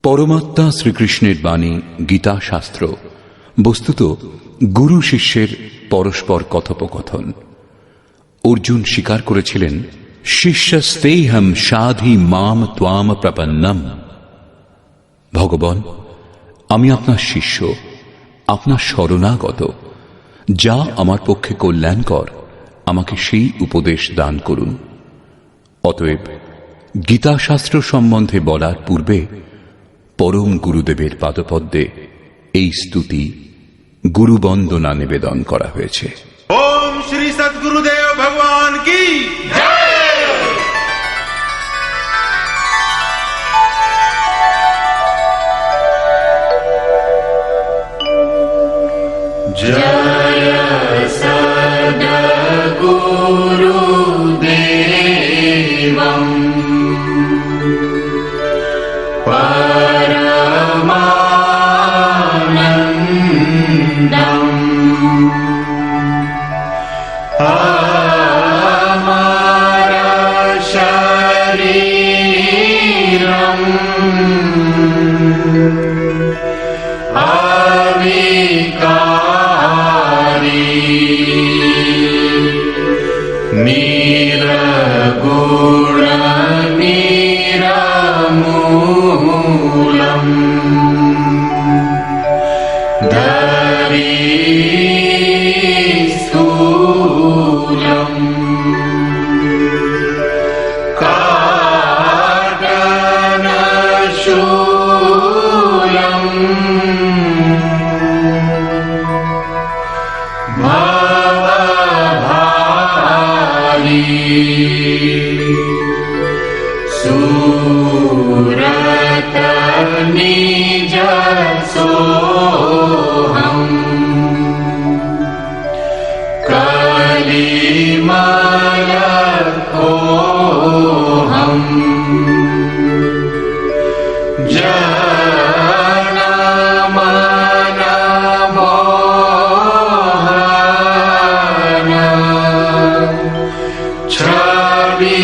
পরমাত্মা শ্রীকৃষ্ণের বাণী গীতা শাস্ত্র বস্তুত গুরু শিষ্যের পরস্পর কথোপকথন। অর্জুন স্বীকার করেছিলেন, শিষ্যস্তেহম সাধি মাম ত্বাম প্রপন্নম। ভগবান, আমি আপনার শিষ্য, আপনার শরণাগত। যা আমার পক্ষে কল্যাণকর আমাকে সেই উপদেশ দান করুন। অতএব গীতা শাস্ত্র সম্বন্ধে বলার পূর্বে পরম গুরুদেবের পাদপদ্মে এই স্তুতি গুরুবন্দনা নিবেদন করা হয়েছে। ओम श्री सद्गुरुदेव भगवान की जय। जय सद्गुरुदेवं परमानंदं निर्गुण निरमूलम् धरीस्थूलम् काटनशूलम् सूरत निज सोहम् कलिमल कोहम् जनमन मोहन छवि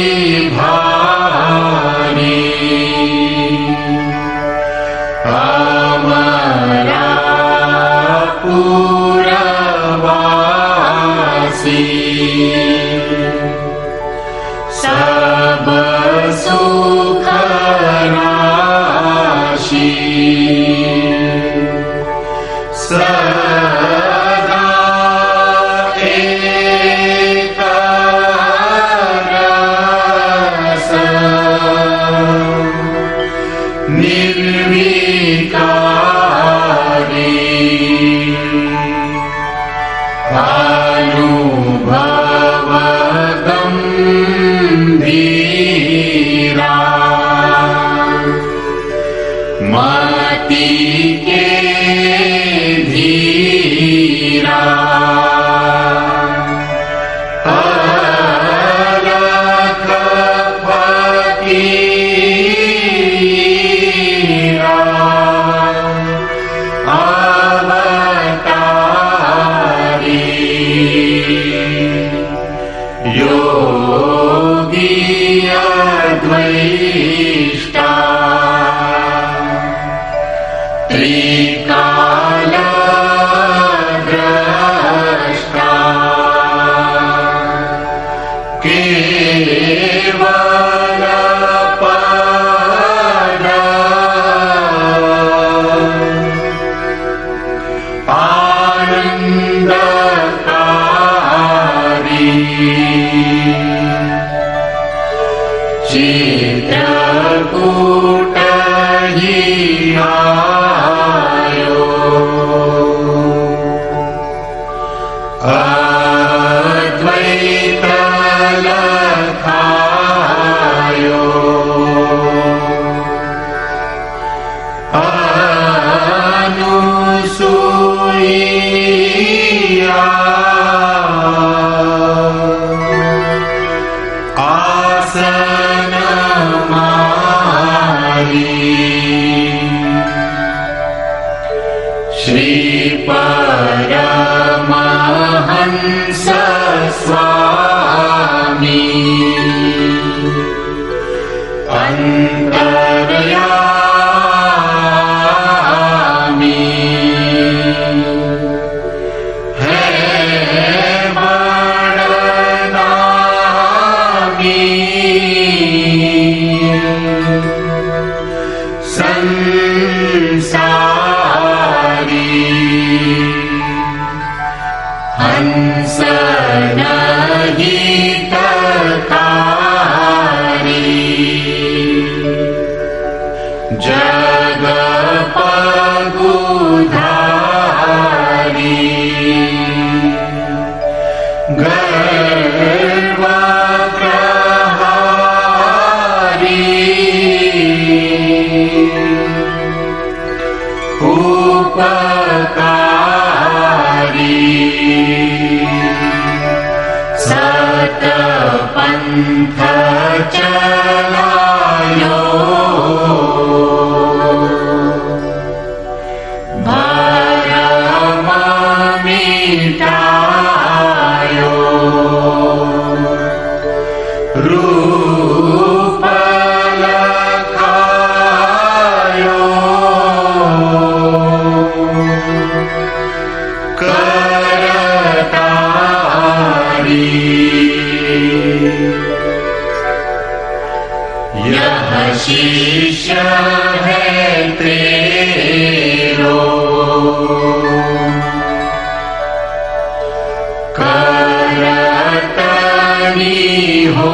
सब सुख राशि सदा एक रस निर्विकारी अनुभव गंभीरा मति के धीरा अलख फकीरा योगी अद्वैष्टा त्रिकाल द्रष्टा केवल पद आनंदकारी चित्रकूट ही आयो अद्वैत लखायो अनुसूया आसन श्री परमहंस स्वामी अंतर्यामी संसारी हंस नहीं तकारी जग पगुधारी गर्व प्रहारी उपकारी सत पंथ चलायो भरम मिटायो रूप लखायो करतारी यह शिष्य है तेरो करतनी हो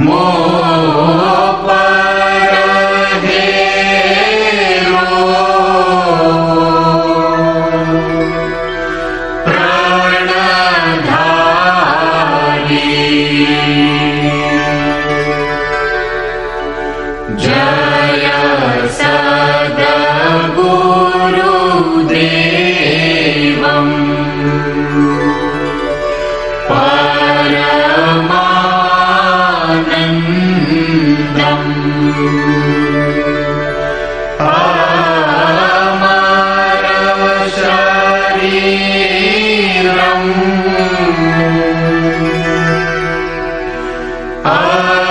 मोह पर हेरो प्राणधारी जय सद्गुरुदेवम् परमानन्दम् अमर शरीरम्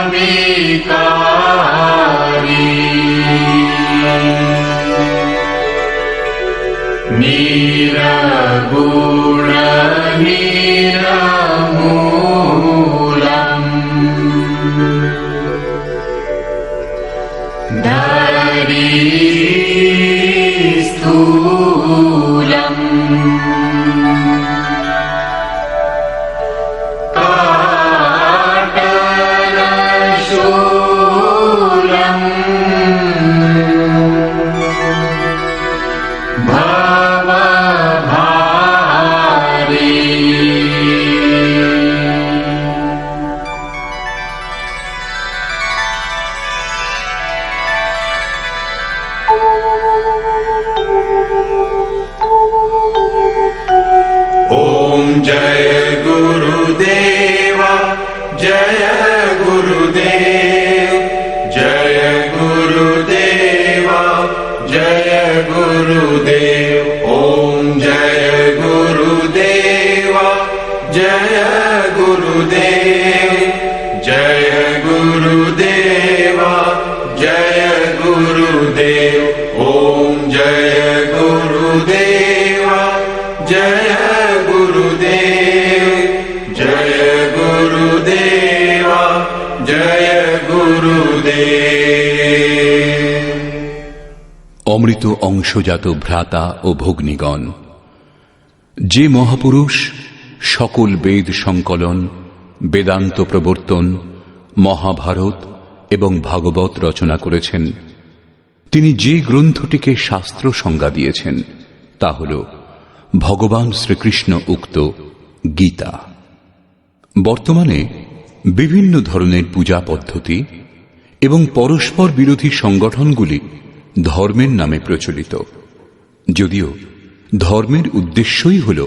अविकारी निरगुण निरमूलम् धरी स्थूलम् पाटलशूलम् भवभारी ओम जय गुरुदेव जय गुरुदेव जय गुरुदेव जय गुरुदेव ओम जय गुरुदेव जय गुरुदेव जय गुरुदेव जय गुरुदेव ओम जय गुरुदेव जय गुरुदेव जय गुरुदेव जय गुरुदेव। অমৃত অংশজাত ভ্রাতা ও ভগ্নীগণ, যে মহাপুরুষ সকল বেদ সংকলন, বেদান্ত প্রবর্তন, মহাভারত এবং ভাগবত রচনা করেছেন, তিনি যে গ্রন্থটিকে শাস্ত্র সংজ্ঞা দিয়েছেন তা হল ভগবান শ্রীকৃষ্ণ উক্ত গীতা। বর্তমানে বিভিন্ন ধরনের পূজা পদ্ধতি এবং পরস্পর বিরোধী সংগঠনগুলি ধর্মের নামে প্রচলিত, যদিও ধর্মের উদ্দেশ্যই হল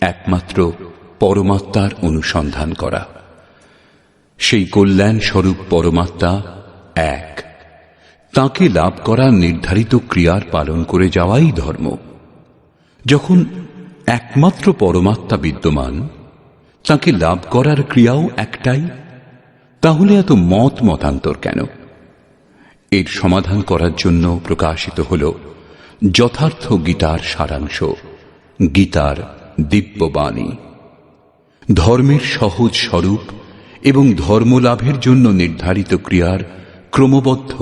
একমাত্র পরমাত্মার অনুসন্ধান করা। সেই কল্যাণ স্বরূপ পরমাত্মা এক, তাকে লাভ করার নির্ধারিত ক্রিয়ার পালন করে যাওয়াই ধর্ম। যখন একমাত্র পরমাত্মা বিদ্যমান, তাকে লাভ করার ক্রিয়াও একটাই, তাহলে এত মতান্তর কেন? এর সমাধান করার জন্য প্রকাশিত হল যথার্থ গীতার সারাংশ, গীতার দিব্যবাণী। ধর্মের সহজ স্বরূপ এবং ধর্মলাভের জন্য নির্ধারিত ক্রিয়ার ক্রমবদ্ধ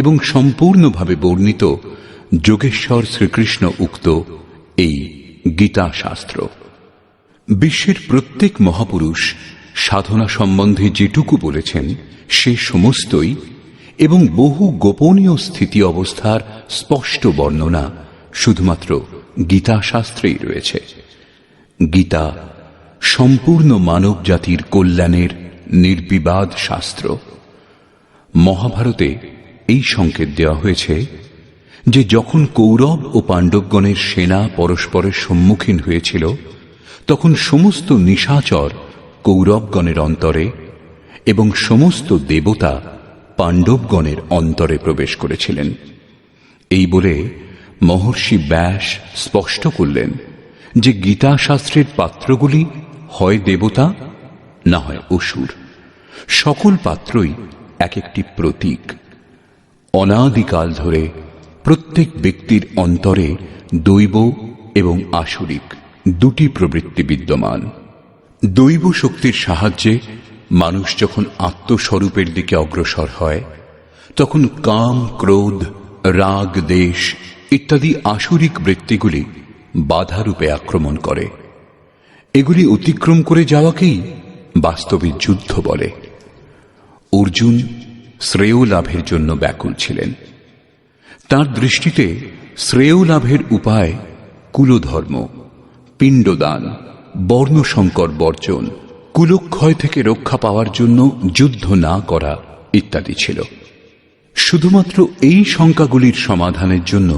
এবং সম্পূর্ণভাবে বর্ণিত যোগেশ্বর শ্রীকৃষ্ণ উক্ত এই গীতা শাস্ত্র। বিশ্বের প্রত্যেক মহাপুরুষ সাধনা সম্বন্ধে যেটুকু বলেছেন সে সমস্তই এবং বহু গোপনীয় স্থিতি অবস্থার স্পষ্ট বর্ণনা শুধুমাত্র গীতা শাস্ত্রেই রয়েছে। গীতা সম্পূর্ণ মানব জাতির কল্যাণের নির্বিবাদ শাস্ত্র। মহাভারতে এই সংকেত দেওয়া হয়েছে যে যখন কৌরব ও পাণ্ডবগণের সেনা পরস্পরের সম্মুখীন হয়েছিল তখন সমস্ত নিশাচর কৌরবগণের অন্তরে এবং সমস্ত দেবতা পাণ্ডবগণের অন্তরে প্রবেশ করেছিলেন। এই বলে মহর্ষি ব্যাস স্পষ্ট করলেন যে গীতা শাস্ত্রের পাত্রগুলি হয় দেবতা না হয় অসুর। সকল পাত্রই এক একটি প্রতীক। অনাদিকাল ধরে প্রত্যেক ব্যক্তির অন্তরে দৈব এবং আসুরিক দুটি প্রবৃত্তি বিদ্যমান। দৈব শক্তির সাহায্যে মানুষ যখন আত্মস্বরূপের দিকে অগ্রসর হয় তখন কাম, ক্রোধ, রাগ, দেশ ইত্যাদি আসুরিক বৃত্তিগুলি বাধারূপে আক্রমণ করে। এগুলি অতিক্রম করে যাওয়াকেই বাস্তবিক যুদ্ধ বলে। অর্জুন শ্রেয় লাভের জন্য ব্যাকুল ছিলেন। তার দৃষ্টিতে শ্রেয় লাভের উপায় কুলধর্ম, পিণ্ডদান, বর্ণসংকর বর্জন, কুলক্ষয় থেকে রক্ষা পাওয়ার জন্য যুদ্ধ না করা ইত্যাদি ছিল। শুধুমাত্র এই শঙ্কাগুলির সমাধানের জন্য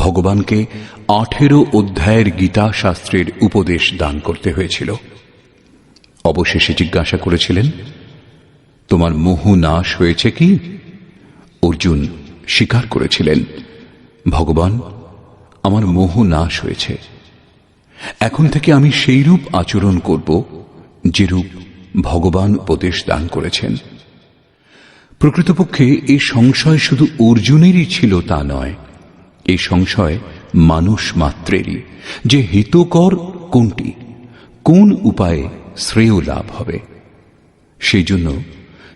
ভগবানকে 18 অধ্যায়ের গীতা শাস্ত্রের উপদেশ দান করতে হয়েছিল। অবশেষে জিজ্ঞাসা করেছিলেন, তোমার মোহ নাশ হয়েছে কি? অর্জুন স্বীকার করেছিলেন, ভগবান, আমার মোহ নাশ হয়েছে। এখন থেকে আমি সেইরূপ আচরণ করব যেরূপ ভগবান উপদেশ দান করেছেন। প্রকৃতপক্ষে এই সংশয় শুধু অর্জুনেরই ছিল তা নয়, এই সংশয় মানুষ মাত্রেরই যে হিতকর কোনটি, কোন উপায়ে শ্রেয় লাভ হবে। সেই জন্য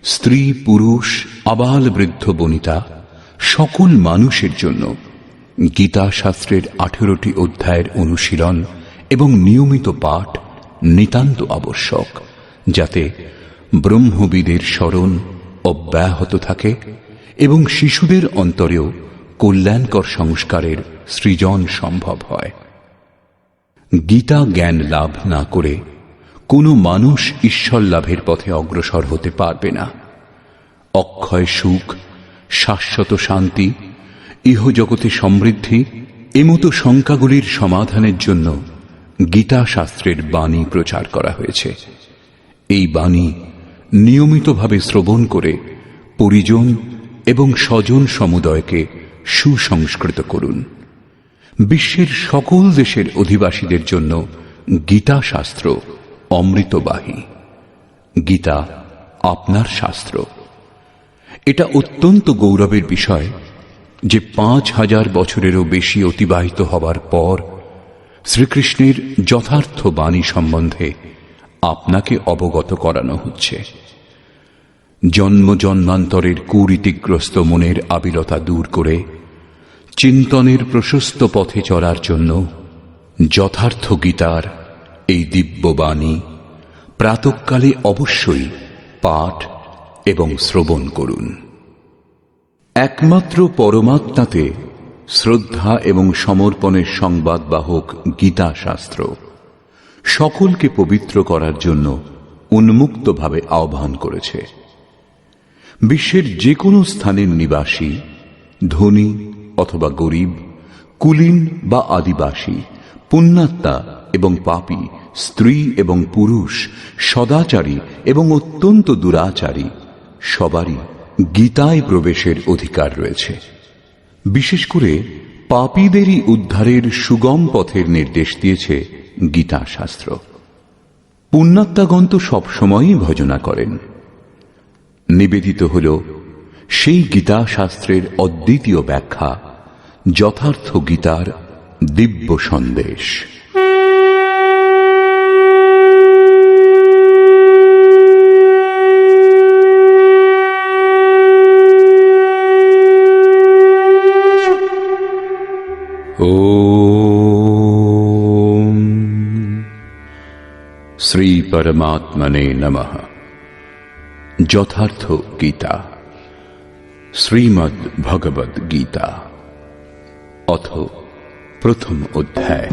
স্ত্রী, পুরুষ, আবাল বৃদ্ধ বনিতা সকল মানুষের জন্য গীতা শাস্ত্রের 18টি অধ্যায়ের অনুশীলন এবং নিয়মিত পাঠ নিতান্ত আবশ্যক, যাতে ব্রহ্মবিদের স্মরণ অব্যাহত থাকে এবং শিশুদের অন্তরেও কল্যাণকর সংস্কারের সৃজন সম্ভব হয়। গীতা জ্ঞান লাভ না করে কোনো মানুষ ঈশ্বর লাভের পথে অগ্রসর হতে পারবে না। অক্ষয় সুখ, শাশ্বত শান্তি, ইহজগতে সমৃদ্ধি এমতো শঙ্কাগুলির সমাধানের জন্য গীতা শাস্ত্রের বাণী প্রচার করা হয়েছে। এই বাণী নিয়মিতভাবে শ্রবণ করে পরিজন এবং স্বজন সমুদয়কে সুসংস্কৃত করুন। বিশ্বের সকল দেশের অধিবাসীদের জন্য গীতা শাস্ত্র অমৃতবাহী। গীতা আপনার শাস্ত্র। এটা অত্যন্ত গৌরবের বিষয় যে 5000 বছরেরও বেশি অতিবাহিত হবার পর শ্রীকৃষ্ণের যথার্থ বাণী সম্বন্ধে আপনাকে অবগত করানো হচ্ছে। জন্ম জন্মান্তরের কুরীতিগ্রস্ত মনের আবিলতা দূর করে চিন্তনের প্রশস্ত পথে চলার জন্য যথার্থ গীতার এই দিব্য বাণী প্রাতঃকালে অবশ্যই পাঠ এবং শ্রবণ করুন। একমাত্র পরমাত্মাতে শ্রদ্ধা এবং সমর্পণের সংবাদবাহক গীতা শাস্ত্র সকলকে পবিত্র করার জন্য উন্মুক্তভাবে আহ্বান করেছে। বিশ্বের যে কোনো স্থানের নিবাসী, ধনী অথবা গরিব, কুলীন বা আদিবাসী, পুণ্যাত্মা এবং পাপী, স্ত্রী এবং পুরুষ, সদাচারী এবং অত্যন্ত দুরাচারী সবারই গীতায় প্রবেশের অধিকার রয়েছে। বিশেষ করে পাপীদেরই উদ্ধারের সুগম পথের নির্দেশ দিয়েছে গীতা শাস্ত্র। পুণ্যাত্মাগণ তো সবসময়ই ভজনা করেন। নিবেদিত হল সেই গীতা শাস্ত্রের অদ্বিতীয় ব্যাখ্যা, যথার্থ গীতার দিব্য সন্দেশ। পরমাত্মনে নমঃ। যথার্থ গীতা, শ্রীমদ্ ভগবদ গীতা, অথ প্রথম অধ্যায়।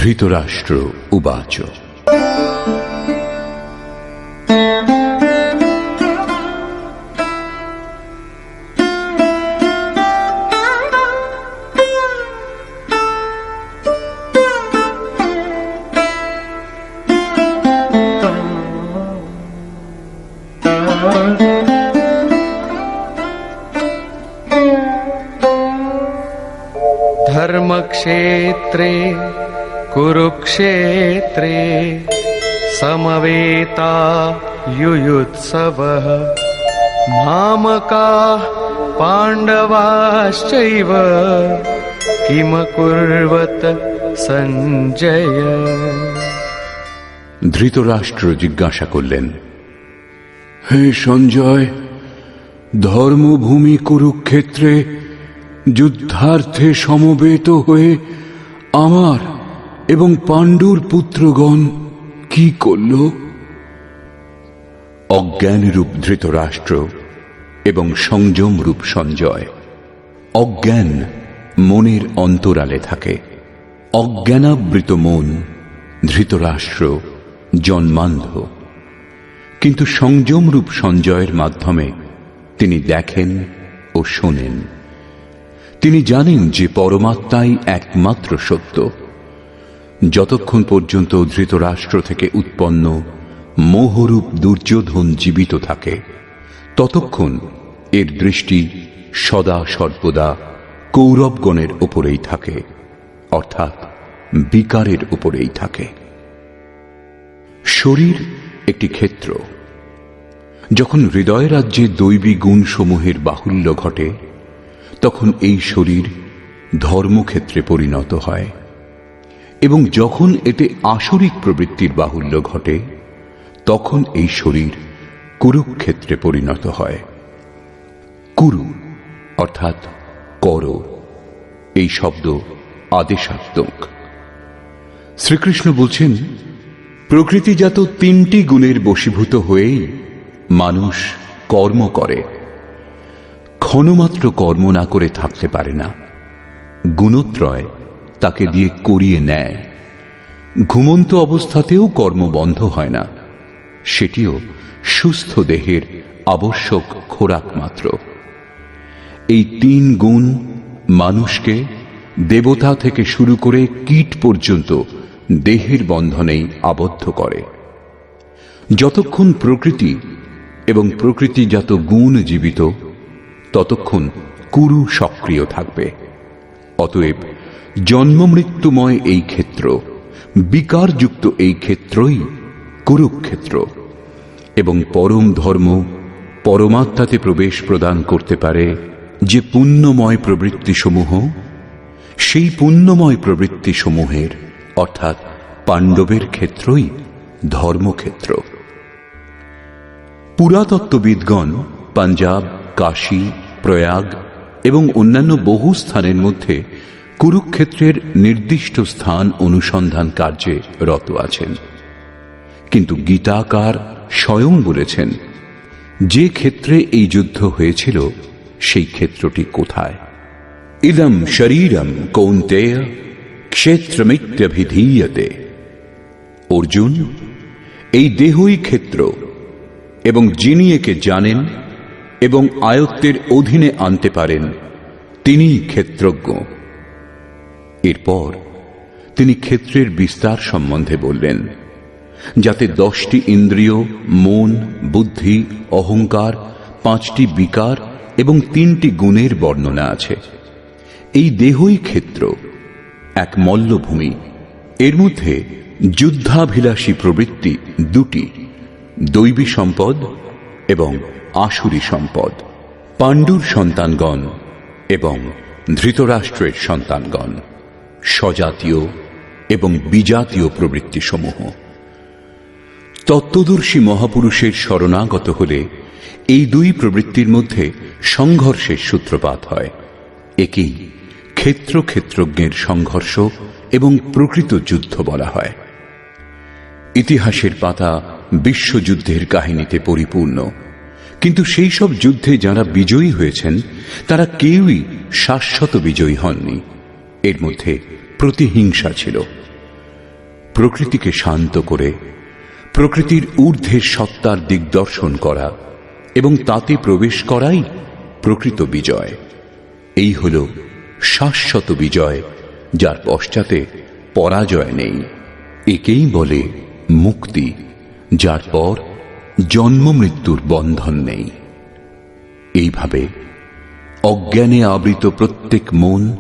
ধৃতরাষ্ট্র উবাচ। धर्मक्षेत्रे कुरुक्षेत्रे समवेता युयुत्सवः मामकाः पाण्डवाश्चैव किमकुर्वत সঞ্জয়। ধৃতরাষ্ট্র জিজ্ঞাসা করলেন, হে সঞ্জয়, ধর্মভূমি কুরুক্ষেত্রে যুদ্ধার্থে সমবেত হয়ে আমার এবং পাণ্ডুর পুত্রগণ কি করল? অজ্ঞানরূপ ধৃতরাষ্ট্র এবং সংযমরূপ সঞ্জয়। অজ্ঞান মনের অন্তরালে থাকে। অজ্ঞানাবৃত মন ধৃতরাষ্ট্র জন্মান্ধ, কিন্তু সংযমরূপ সঞ্জয়ের মাধ্যমে তিনি দেখেন ও শোনেন। তিনি জানেন যে পরমাত্মাই একমাত্র সত্য। যতক্ষণ পর্যন্ত ধৃতরাষ্ট্র থেকে উৎপন্ন মোহরূপ দুর্যোধন জীবিত থাকে, ততক্ষণ এর দৃষ্টি সদা সর্বদা কৌরবগণের উপরেই থাকে, অর্থাৎ বিকারের উপরেই থাকে। শরীর একটি ক্ষেত্র। যখন হৃদয় রাজ্যে দৈবী গুণসমূহের বাহুল্য ঘটে, তখন এই শরীর ধর্মক্ষেত্রে পরিণত হয়, এবং যখন এতে আসরিক প্রবৃত্তির বাহুল্য ঘটে, তখন এই শরীর কুরুক্ষেত্রে পরিণত হয়। কুরু অর্থাৎ কর, এই শব্দ আদেশাত্মক। শ্রীকৃষ্ণ বলছেন, প্রকৃতিজাত তিনটি গুণের বশীভূত হয়েই মানুষ কর্ম করে। ক্ষণমাত্র কর্ম না করে থাকতে পারে না। গুণত্রয় তাকে দিয়ে করিয়ে নেয়। ঘুমন্ত অবস্থাতেও কর্ম বন্ধ হয় না, সেটিও সুস্থ দেহের আবশ্যক খোরাক মাত্র। এই তিন গুণ মানুষকে দেবতা থেকে শুরু করে কীট পর্যন্ত দেহের বন্ধনেই আবদ্ধ করে। যতক্ষণ প্রকৃতি এবং প্রকৃতিজাত গুণ জীবিত, ততক্ষণ কুরু সক্রিয় থাকবে। অতএব জন্মমৃত্যুময় এই ক্ষেত্র, বিকারযুক্ত এই ক্ষেত্রই কুরুক্ষেত্র, এবং পরম ধর্ম পরমাত্মাতে প্রবেশ প্রদান করতে পারে যে পুণ্যময় প্রবৃত্তিসমূহ, সেই পুণ্যময় প্রবৃত্তিসমূহের অর্থাৎ পাণ্ডবের ক্ষেত্রই ধর্মক্ষেত্র। পুরাতত্ত্ববিদগণ পাঞ্জাব, কাশী, প্রয়াগ এবং অন্যান্য বহু স্থানের মধ্যে কুরুক্ষেত্রের নির্দিষ্ট স্থান অনুসন্ধান কার্যে রত আছেন। কিন্তু গীতাকার স্বয়ং বলেছেন, যে ক্ষেত্রে এই যুদ্ধ হয়েছিল সেই ক্ষেত্রটি কোথায়? ইদম শরীরম কৌন্তেয় ক্ষেত্রমিত্যভিধীয়তে। অর্জুন, এই দেহই ক্ষেত্র, এবং যিনি একে জানেন এবং আয়ত্তের অধীনে আনতে পারেন, তিনিই ক্ষেত্রজ্ঞ। এরপর তিনি ক্ষেত্রের বিস্তার সম্বন্ধে বললেন, যাতে 10টি ইন্দ্রিয়, মন, বুদ্ধি, অহংকার, 5টি বিকার এবং 3টি গুণের বর্ণনা আছে। এই দেহই ক্ষেত্র, এক মল্লভূমি। এর মধ্যে যুদ্ধাভিলাষী প্রবৃত্তি 2টি, দৈবী সম্পদ এবং আসুরী সম্পদ। পাণ্ডুর সন্তানগণ এবং ধৃতরাষ্ট্রের সন্তানগণ, স্বজাতীয় এবং বিজাতীয় প্রবৃত্তিসমূহ। তত্ত্বদর্শী মহাপুরুষের শরণাগত হলে এই দুই প্রবৃত্তির মধ্যে সংঘর্ষের সূত্রপাত হয়। একেই ক্ষেত্রজ্ঞের সংঘর্ষ এবং প্রকৃত যুদ্ধ বলা হয়। ইতিহাসের পাতা বিশ্বযুদ্ধের কাহিনীতে পরিপূর্ণ, কিন্তু সেই সব যুদ্ধে যারা বিজয়ী হয়েছেন তারা কেউই শাশ্বত বিজয়ী হননি। এর মধ্যে প্রতিহিংসা ছিল। প্রকৃতিকে শান্ত করে প্রকৃতির ঊর্ধ্বের সত্তার দিগদর্শন করা এবং তাতে প্রবেশ করাই প্রকৃত বিজয়। এই হল শাশ্বত বিজয়, যার পশ্চাতে পরাজয় নেই। একেই বলে মুক্তি, যার পর জন্ম মৃত্যুর বন্ধন নেই। এইভাবে অজ্ঞানে আবৃত প্রত্যেক মন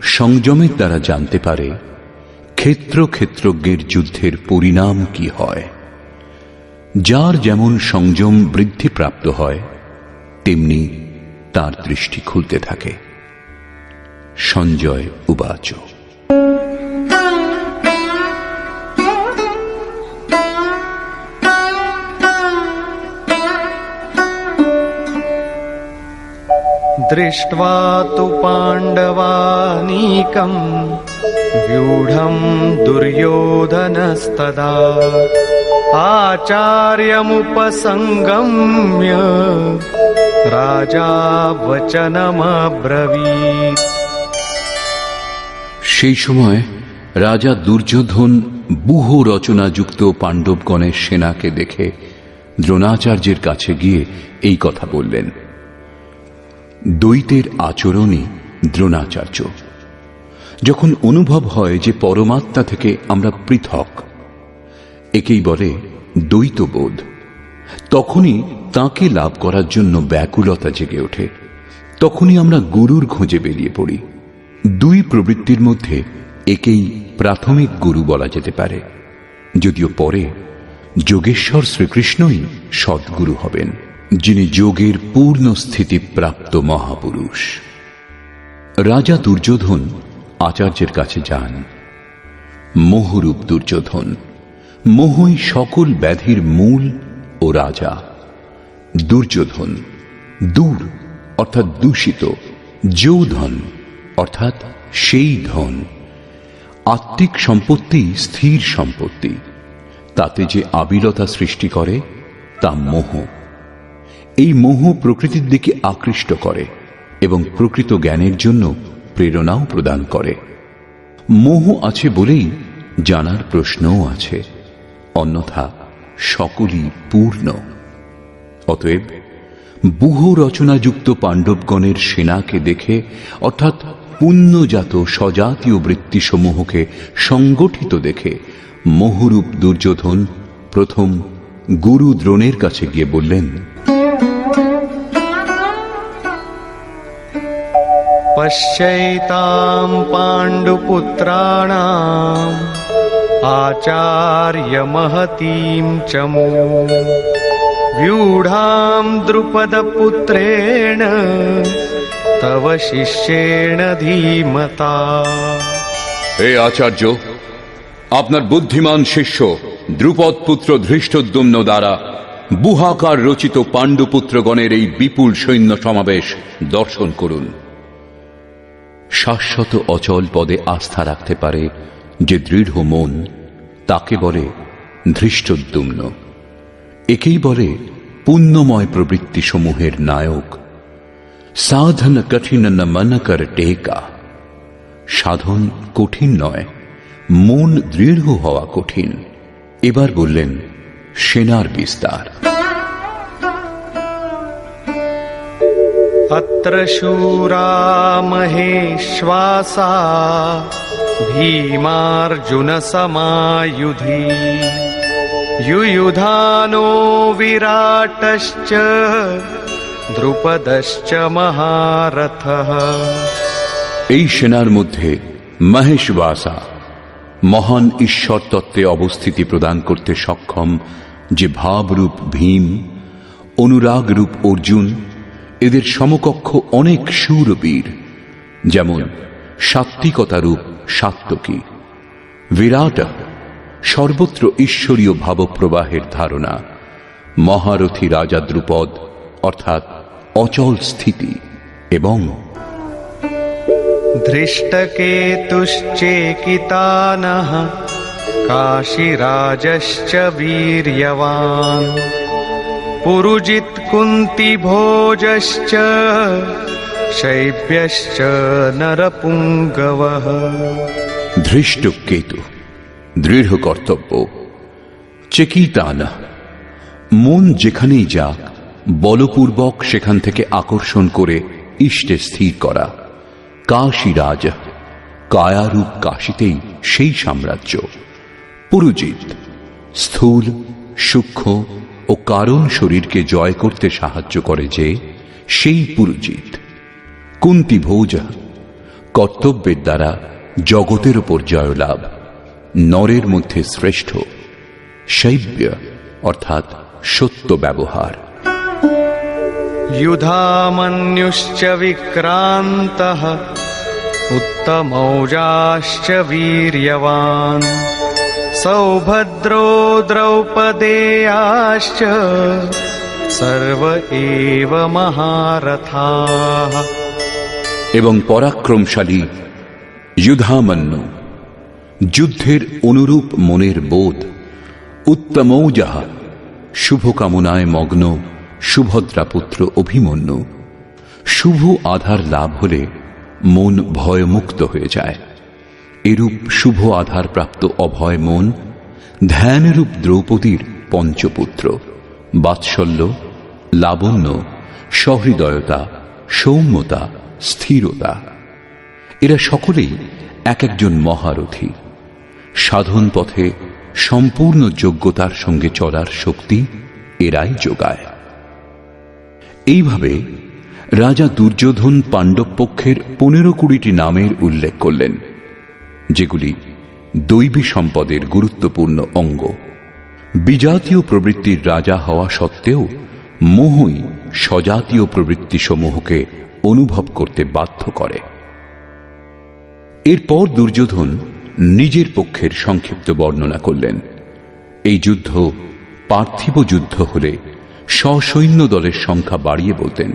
সংযমের দ্বারা জানতে পারে ক্ষেত্রজ্ঞের যুদ্ধের পরিণাম কি হয়। যার যেমন সংযম বৃদ্ধিপ্রাপ্ত হয় তেমনি তার দৃষ্টি খুলতে থাকে। সঞ্জয় উবাচ। दृष्ट्वा तु पाण्डवानीकम् व्यूढम् दुर्योधनस्तदा आचार्यमुपसङ्गम्य राजा वचनमब्रवीत्। সেই সময় রাজা দুর্যোধন ব্যূহ রচনাযুক্ত পাণ্ডবগণের সেনাকে দেখে দ্রোণাচার্যের কাছে গিয়ে এই কথা বললেন। দ্বৈতের আচরণই দ্রোণাচার্য। যখন অনুভব হয় যে পরমাত্মা থেকে আমরা পৃথক, একেই বলে দ্বৈতবোধ, তখনই তাকে লাভ করার জন্য ব্যাকুলতা জেগে ওঠে। তখনই আমরা গুরুর খোঁজে বেরিয়ে পড়ি। দুই প্রবৃত্তির মধ্যে একেই প্রাথমিক গুরু বলা যেতে পারে, যদিও পরে যোগেশ্বর শ্রীকৃষ্ণই সদ্গুরু হবেন, যিনি যোগের পূর্ণ স্থিতি প্রাপ্ত মহাপুরুষ। রাজা দুর্যোধন আচার্যের কাছে যান। মোহরূপ দুর্যোধন, মোহই সকল ব্যাধির মূল ও রাজা। দুর্যোধন দূর অর্থাৎ দূষিত, যৌধন অর্থাৎ সেই ধন। আত্মিক সম্পত্তি স্থির সম্পত্তি, তাতে যে আবিলতা সৃষ্টি করে তা মোহ। এই মোহ প্রকৃতির দিকে আকৃষ্ট করে এবং প্রকৃত জ্ঞানের জন্য প্রেরণাও প্রদান করে। মোহ আছে বলেই জানার প্রশ্নও আছে, অন্যথা সকলই পূর্ণ। অতএব ব্যূহ রচনাযুক্ত পাণ্ডবগণের সেনাকে দেখে, অর্থাৎ পুণ্যজাত স্বজাতীয় বৃত্তিসমূহকে সংগঠিত দেখে মোহরূপ দুর্যোধন প্রথম গুরু দ্রোণের কাছে গিয়ে বললেন, पश्यैतां पाण्डुपुत्राणाम् आचार्यमहतीं च व्यूढां द्रुपदपुत्रेण तव शिष्येण धीमता। হে আচার্য, আপনার বুদ্ধিমান শিষ্য দ্রুপদ পুত্র ধৃষ্টদ্যুম্ন দ্বারা বুহাকার রচিত পাণ্ডুপুত্রগণের এই বিপুল সৈন্য সমাবেশ দর্শন করুন। শাশ্বত অচল পদে আস্থা রাখতে পারে যে দৃঢ় মন, তাকে বলে ধৃষ্টদ্যুম্ন। একেই বলে পুণ্যময় প্রবৃত্তি সমূহের নায়ক। সাধন কঠিন ন মন কর টেকা। সাধন কঠিন নয়, মন দৃঢ় হওয়া কঠিন। এবার বললেন সেনার বিস্তার। अत्र शूरा महेश्वासा भीमार्जुनसमायुधि युयुधानो विराटश्च द्रुपदश्च महारथः। এই সেনার মধ্যে মহেশবাসা, মহান ঈশ্বর তত্ত্বে অবস্থিতি প্রদান করতে সক্ষম যে ভাবরূপ ভীম, অনুরাগরূপ অর্জুন, এদের সমকক্ষ অনেক শূরবীর যেমন সাত্ত্বিকতারূপ সাত্ত্বকী, বিরাট সর্বত্র ঈশ্বরীয় ভাবপ্রবাহের ধারণা, মহারথী রাজা দ্রুপদ অর্থাৎ অচল স্থিতি, এবং धृष्टकेतुश्चेकितानः काशीराजश्च वीर्यवान् पुरुजित् कुन्तिभोजश्च शैब्यश्च नरपुङ्गवः। ধৃষ্ট কেতু দৃঢ় কর্তব্য, চেকিতানা মন যেখানেই যাক বলপূর্বক সেখান থেকে আকর্ষণ করে ইষ্টে স্থির করা, কাশীরাজ কায়ারূপ কাশীতেই সেই সাম্রাজ্য, পুরুজিত স্থূল সূক্ষ্ম ও কারণ শরীরকে জয় করতে সাহায্য করে যে সেই পুরুজিত, কুন্তিভোজ কর্তব্যের দ্বারা জগতের উপর জয়লাভ, নরের মধ্যে শ্রেষ্ঠ, শৈব্য অর্থাৎ সত্য ব্যবহার। युधामन्युश्च विक्रान्तः उत्तमौजाश्च वीर्यवान् सौभद्रो द्रौपदेयाश्च सर्व एव महारथाः। এবং পরাক্রমশালী যুধামন্য, যুদ্ধের অনুরূপ মনের বোধ, উত্তমৌজাহ শুভকামনায় মগ্ন সুভদ্রা পুত্র অভিমন্যু। শুভ আধার লাভ হলে মন ভয়মুক্ত হয়ে যায়। এরূপ শুভ আধার প্রাপ্ত অভয় মন ধ্যানরূপ দ্রৌপদীর পঞ্চপুত্র, বাৎসল্য, লাবণ্য, সহৃদয়তা, সৌম্যতা, স্থিরতা। এরা সকলেই এক একজন মহারথী। সাধন পথে সম্পূর্ণ যোগ্যতার সঙ্গে চলার শক্তি এরাই যোগায়। এইভাবে রাজা দুর্যোধন পাণ্ডব পক্ষের 15-20টি নামের উল্লেখ করলেন, যেগুলি দৈবী সম্পদের গুরুত্বপূর্ণ অঙ্গ। বিজাতীয় প্রবৃত্তির রাজা হওয়া সত্ত্বেও মোহই স্বজাতীয় প্রবৃত্তি সমূহকে অনুভব করতে বাধ্য করে। এরপর দুর্যোধন নিজের পক্ষের সংক্ষিপ্ত বর্ণনা করলেন। এই যুদ্ধ পার্থিব যুদ্ধ হলে সসৈন্য দলের সংখ্যা বাড়িয়ে বলতেন,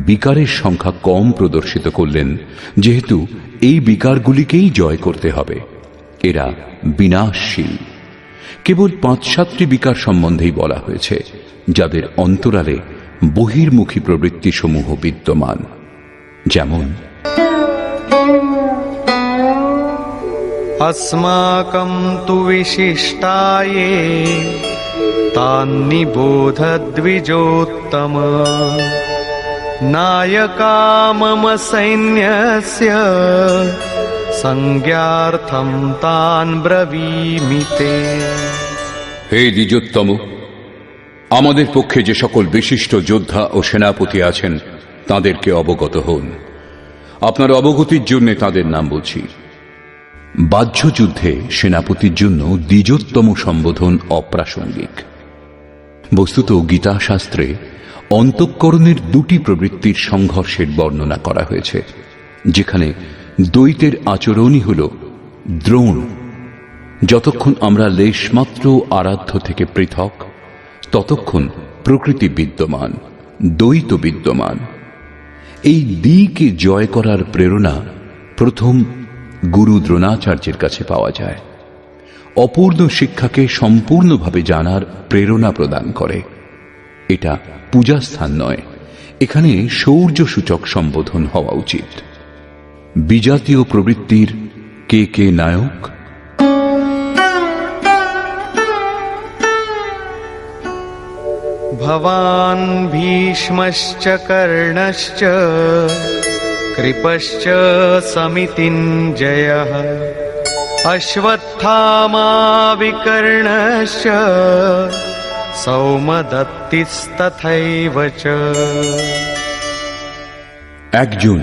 বিকারের সংখ্যা কম প্রদর্শিত করলেন, যেহেতু এই বিকারগুলিকেই জয় করতে হবে। এরা বিনাশশীল। কেবল 5-7টি বিকার সম্বন্ধেই বলা হয়েছে, যাদের অন্তরালে বহির্মুখী প্রবৃত্তি সমূহ বিদ্যমান, যেমন अस्माकं तु विशिष्टाये तान्निबोध द्विजोत्तम नायका मम सैन्यस्य संज्ञार्थं तान् ब्रवीमि ते। হে দ্বিজোত্তম, আমাদের পক্ষে যে সকল বিশিষ্ট যোদ্ধা ও সেনাপতি আছেন তাদেরকে অবগত হন। আপনার অবগতির জন্য তাদের নাম বলছি। বাহ্য যুদ্ধে সেনাপতির জন্য দ্বিজোত্তম সম্বোধন অপ্রাসঙ্গিক। বস্তুত গীতা শাস্ত্রে অন্তঃকরণের 2টি প্রবৃত্তির সংঘর্ষের বর্ণনা করা হয়েছে, যেখানে দ্বৈতের আচরণই হল দ্রোণ। যতক্ষণ আমরা লেশমাত্র আরাধ্য থেকে পৃথক, ততক্ষণ প্রকৃতি বিদ্যমান, দ্বৈত বিদ্যমান। এই দ্বিকে জয় করার প্রেরণা প্রথম গুরু দ্রোণাচার্যের কাছে পাওয়া যায়। অপূর্ণ শিক্ষাকে সম্পূর্ণভাবে জানার প্রেরণা প্রদান করে। এটা পূজাস্থান নয়, এখানে শৌর্য সূচক সম্বোধন হওয়া উচিত। বিজাতীয় প্রবৃত্তির কে কে নায়ক? भवान् भीष्मश्च कर्णश्च कृपश्च समितिञ्जयः अश्वत्थामा विकर्णश्च सौमदत्तिस्तथैव च। একজন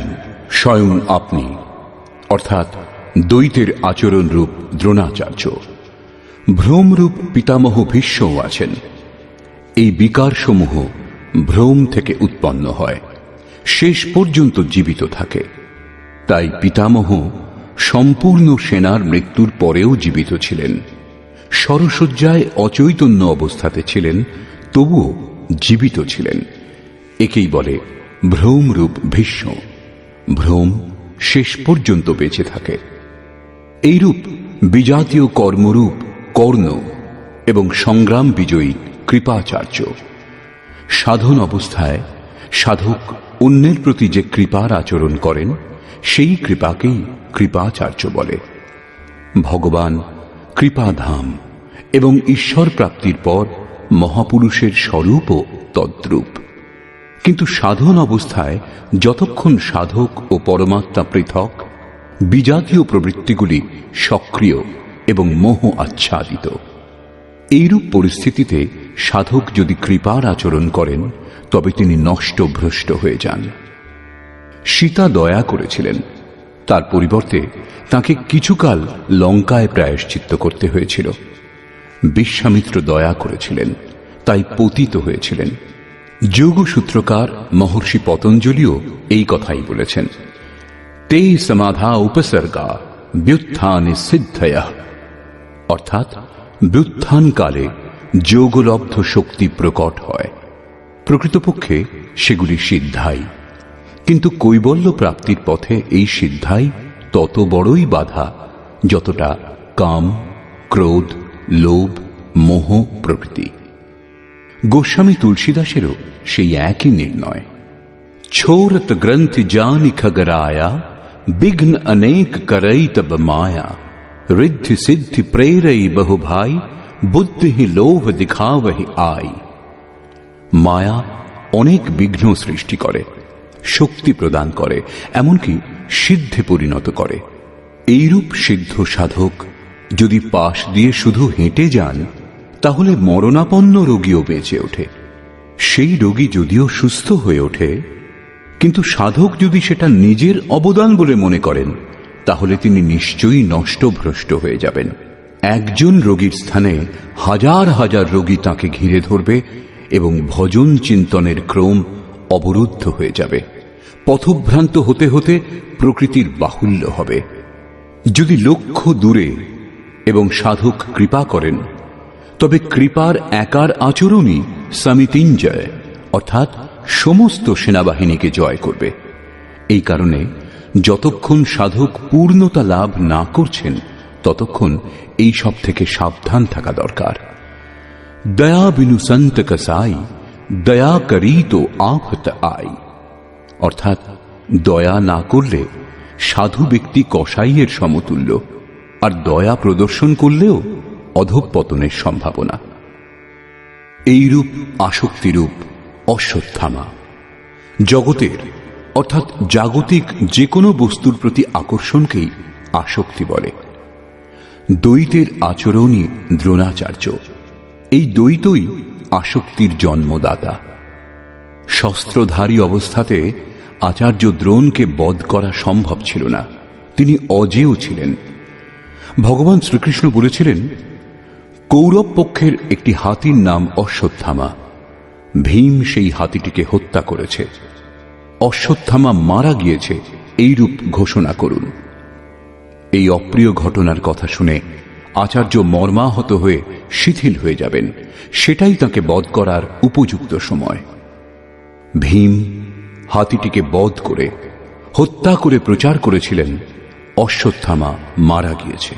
স্বয়ং আপনি, অর্থাৎ দ্বৈতের আচরণ রূপ দ্রোণাচার্য। ভ্রমরূপ পিতামহ ভীষ্মও আছেন। এই বিকারসমূহ ভ্রম থেকে উৎপন্ন হয়, শেষ পর্যন্ত জীবিত থাকে। তাই পিতামহ সম্পূর্ণ সেনার মৃত্যুর পরেও জীবিত ছিলেন। শরশয্যায় অচৈতন্য অবস্থাতে ছিলেন, তবুও জীবিত ছিলেন। একেই বলে ভ্রমরূপ ভীষ্ম। ভ্রম শেষ পর্যন্ত বেঁচে থাকে। এইরূপ বিজাতীয় কর্মরূপ কর্ণ এবং সংগ্রাম বিজয়ী কৃপাচার্য। সাধন অবস্থায় সাধক অন্যের প্রতি যে কৃপার আচরণ করেন, সেই কৃপাকেই কৃপাচার্য বলে। ভগবান কৃপাধাম এবং ঈশ্বর প্রাপ্তির পর মহাপুরুষের স্বরূপও তদ্রূপ। কিন্তু সাধন অবস্থায় যতক্ষণ সাধক ও পরমাত্মা পৃথক, বিজাতীয় প্রবৃত্তিগুলি সক্রিয় এবং মোহ আচ্ছাদিত। এইরূপ পরিস্থিতিতে সাধক যদি কৃপার আচরণ করেন, তবে তিনি নষ্ট ভ্রষ্ট হয়ে যান। সীতা দয়া করেছিলেন, তার পরিবর্তে তাকে কিছুকাল লঙ্কায় প্রায়শ্চিত্ত করতে হয়েছিল। বিশ্বামিত্র দয়া করেছিলেন, তাই পতিত হয়েছিলেন। যোগসূত্রকার মহর্ষি পতঞ্জলিও এই কথাই বলেছেন, তে সমাধা উপসর্গা ব্যুত্থানে সিদ্ধয়া, অর্থাৎ ব্যুত্থানকালে যোগলব্ধ শক্তি প্রকট হয়। প্রকৃতপক্ষে সেগুলি সিদ্ধাই, কিন্তু কৈবল্য প্রাপ্তির পথে এই সিদ্ধাই তত বড়ই বাধা যতটা কাম, ক্রোধ, লোভ, মোহ প্রভৃতি। গোস্বামী তুলসীদাসেরও সেই একই নির্ণয়। ছোরত গ্রন্থি জানি খগরায়া, বিঘ্ন অনেক করই তব মায়া, ঋদ্ধি সিদ্ধি প্রেরই বহু ভাই, বুদ্ধি লোভ দিখাবহি আই। মায়া অনেক বিঘ্ন সৃষ্টি করে, শক্তি প্রদান করে, এমনকি সিদ্ধে পরিণত করে। এইরূপ সিদ্ধ সাধক যদি পাশ দিয়ে শুধু হেঁটে যান, তাহলে মরণাপন্ন রোগীও বেঁচে ওঠে। সেই রোগী যদিও সুস্থ হয়ে ওঠে, কিন্তু সাধক যদি সেটা নিজের অবদান বলে মনে করেন, তাহলে তিনি নিশ্চয়ই নষ্ট ভ্রষ্ট হয়ে যাবেন। একজন রোগীর স্থানে হাজার হাজার রোগী তাকে ঘিরে ধরবে এবং ভজন চিন্তনের ক্রম অবরুদ্ধ হয়ে যাবে। পথভ্রান্ত হতে হতে প্রকৃতির বাহুল্য হবে। যদি লক্ষ্য দূরে এবং সাধক কৃপা করেন, তবে কৃপার একার আচরণই সমিতিঞ্জয়, অর্থাৎ সমস্ত সেনাবাহিনীকে জয় করবে। এই কারণে যতক্ষণ সাধক পূর্ণতা লাভ না করছেন, ততক্ষণ এই সব থেকে সাবধান থাকা দরকার। দয়া বিনু সন্ত কসাই, দয়া করি তো আফত আই, অর্থাৎ দয়া না করলে সাধু ব্যক্তি কসাইয়ের সমতুল্য, আর দয়া প্রদর্শন করলেও অধঃপতনের সম্ভাবনা। এইরূপ আসক্তিরূপ অশ্বত্থামা। জগতের অর্থাৎ জাগতিক যে কোনো বস্তুর প্রতি আকর্ষণকেই আসক্তি বলে। দ্বৈতের আচরণই দ্রোণাচার্য। এই দ্বৈতই আসক্তির জন্মদাতা। শস্ত্রধারী অবস্থাতে আচার্য দ্রোণকে বধ করা সম্ভব ছিল না, তিনি অজেয় ছিলেন। ভগবান শ্রীকৃষ্ণ বলেছিলেন, কৌরব পক্ষের একটি হাতির নাম অশ্বত্থামা। ভীম সেই হাতিটিকে হত্যা করেছে। অশ্বত্থামা মারা গিয়েছে, এইরূপ ঘোষণা করুন। এই অপ্রিয় ঘটনার কথা শুনে আচার্য মর্মাহত হয়ে শিথিল হয়ে যাবেন। সেটাই তাকে বধ করার উপযুক্ত সময়। ভীম হাতিটিকে বধ করে হত্যা করে প্রচার করেছিলেন, অশ্বত্থামা মারা গিয়েছে।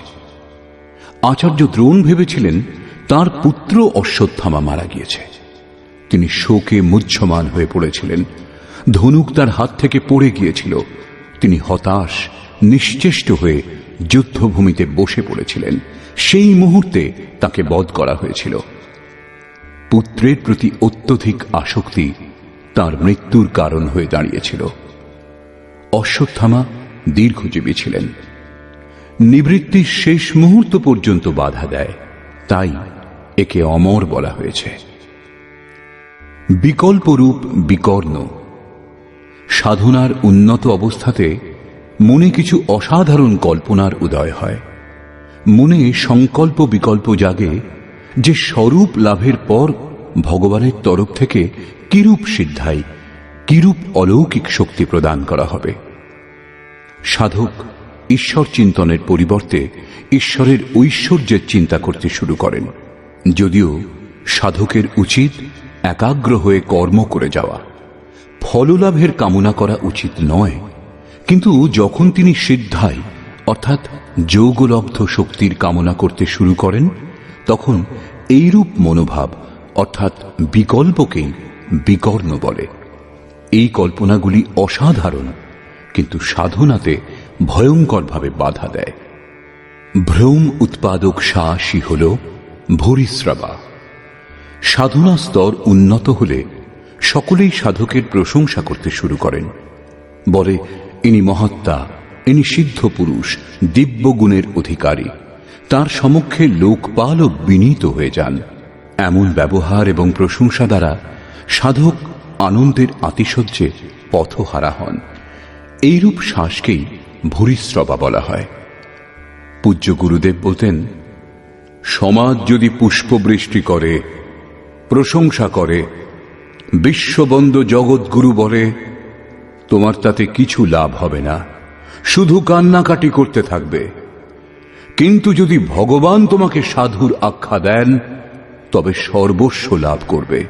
আচার্য দ্রোণ ভেবেছিলেন তার পুত্র অশ্বত্থামা মারা গিয়েছে। তিনি শোকে মুহ্যমান হয়ে পড়েছিলেন। ধনুক তার হাত থেকে পড়ে গিয়েছিল। তিনি হতাশ, নিশ্চেষ্ট হয়ে যুদ্ধভূমিতে বসে পড়েছিলেন। সেই মুহূর্তে তাকে বধ করা হয়েছিল। পুত্রের প্রতি অত্যধিক আসক্তি তার মৃত্যুর কারণ হয়ে দাঁড়িয়েছিল। অশ্বত্থামা দীর্ঘজীবী ছিলেন। নিবৃত্তির শেষ মুহূর্ত পর্যন্ত বাধা দেয়, তাই একে অমর বলা হয়েছে। বিকল্পরূপ বিকর্ণ। সাধনার উন্নত অবস্থাতে মনে কিছু অসাধারণ কল্পনার উদয় হয়। মনে সংকল্প বিকল্প জাগে যে স্বরূপ লাভের পর ভগবানের তরফ থেকে কিরূপ সিদ্ধাই, কিরূপ অলৌকিক শক্তি প্রদান করা হবে। সাধক ঈশ্বর চিন্তনের পরিবর্তে ঈশ্বরের ঐশ্বর্যের চিন্তা করতে শুরু করেন, যদিও সাধকের উচিত একাগ্র হয়ে কর্ম করে যাওয়া। ফললাভের কামনা করা উচিত নয়, কিন্তু যখন তিনি সিদ্ধায় অর্থাৎ যোগলব্ধ শক্তির কামনা করতে শুরু করেন, তখন এইরূপ মনোভাব অর্থাৎ বিকল্পকেই বিকর্ণ বলে। এই কল্পনাগুলি অসাধারণ, কিন্তু সাধনাতে ভয়ঙ্করভাবে বাধা দেয়। ভ্রম উৎপাদক সাহসী হল ভূরিশ্রবা। সাধনা স্তর উন্নত হলে সকলেই সাধকের প্রশংসা করতে শুরু করেন, বলে ইনি মহাত্মা, ইনি সিদ্ধ পুরুষ, দিব্য গুণের অধিকারী। তার সমক্ষে লোকপালও বিনীত হয়ে যান। এমন ব্যবহার এবং প্রশংসা দ্বারা সাধক আনন্দের আতিশয্যে পথহারা হন। এইরূপ শ্বাসকেই ভূরিশ্রবা বলা হয়। পূজ্য গুরুদেব বলতেন, সমাজ যদি পুষ্পবৃষ্টি করে, প্রশংসা করে, বিশ্ববন্দ জগৎগুরু বলে, তোমার তাতে কিছু লাভ হবে না, শুধু কান্নাকাটি করতে থাকবে। কিন্তু যদি ভগবান তোমাকে সাধুর আখ্যা দেন, তবে সর্বস্ব লাভ করবে।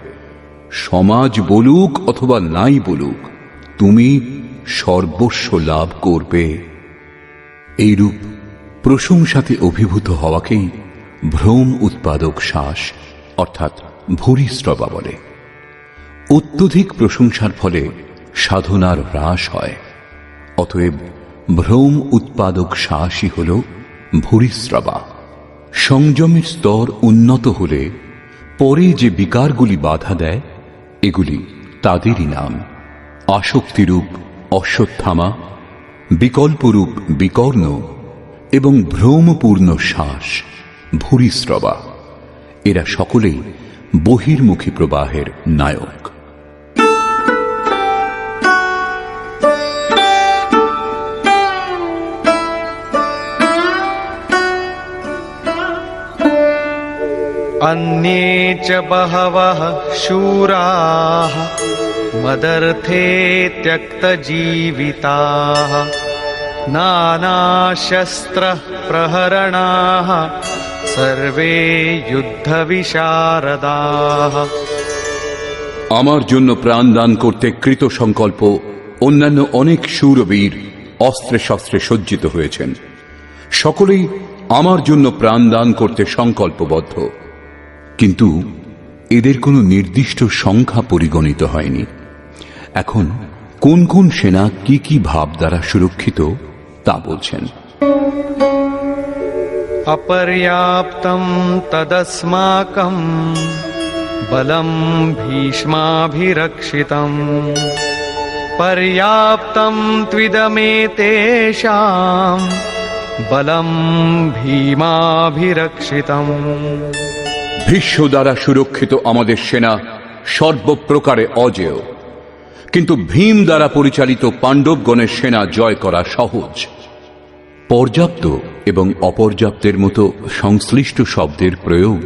সমাজ বলুক অথবা নাই বলুক, তুমি সর্বস্ব লাভ করবে। এইরূপ প্রশংসাতে অভিভূত হওয়াকেই ভ্রম উৎপাদক শ্বাস অর্থাৎ ভূরিশ্রবা বলে। অত্যধিক প্রশংসার ফলে সাধনার হ্রাস হয়। অতএব ভ্রম উৎপাদক শ্বাসই হল ভূরিশ্রবা। সংযমের স্তর উন্নত হলে পরে যে বিকারগুলি বাধা দেয়, এগুলি তাদেরই নাম। আসক্তিরূপ অশ্বত্থামা, বিকল্পরূপ বিকর্ণ এবং ভ্রমপূর্ণ শ্বাস ভূরিশ্রবা। এরা সকলেই বহির্মুখী প্রবাহের নায়ক। अन्ये च बहवः शूराः मदर्थे त्यक्तजीविताः नानाशस्त्रप्रहरणाः सर्वे युद्धविशारदाः। আমার জন্য প্রাণ দান করতে কৃত সংকল্প অন্যান্য অনেক শূরবীর অস্ত্রে শস্ত্রে সজ্জিত হয়েছেন। সকলেই আমার জন্য প্রাণ দান করতে সংকল্পবদ্ধ, কিন্তু এদের কোনো নির্দিষ্ট সংখ্যা পরিগণিত হয়নি। এখন কোন কোন সেনা কি কি ভাব দ্বারা সুরক্ষিত তা বলছেন। अपर्याप्तं तदस्माकं बलं भीष्माभिरक्षितं पर्याप्तं त्विदमेतेषां बलं भीमाभिरक्षितं। ভীষ্ম দ্বারা সুরক্ষিত আমাদের সেনা সর্বপ্রকারে অজেয়, কিন্তু ভীম দ্বারা পরিচালিত পাণ্ডবগণের সেনা জয় করা সহজ। পর্যাপ্ত এবং অপর্যাপ্তের মতো সংশ্লিষ্ট শব্দের প্রয়োগ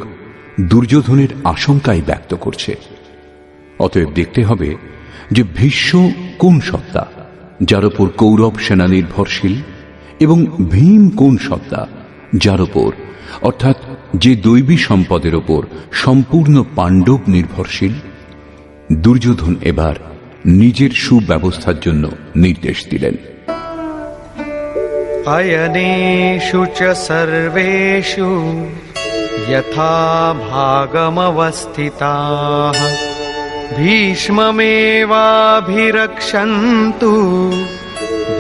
দুর্যোধনের আশঙ্কাই ব্যক্ত করছে। অতএব দেখতে হবে যে ভীষ্ম কোন সত্তা যার উপর কৌরব সেনা নির্ভরশীল, এবং ভীম কোন সত্তা যার উপর অর্থাৎ যে দৈবী সম্পদের উপর সম্পূর্ণ পাণ্ডব নির্ভরশীল। দুর্যোধন এবার নিজের সুব্যবস্থার জন্য নির্দেশ দিলেন। अयनेषु च सर्वेषु यथा भागमवस्थिताः भीष्ममेवाभिरक्षन्तु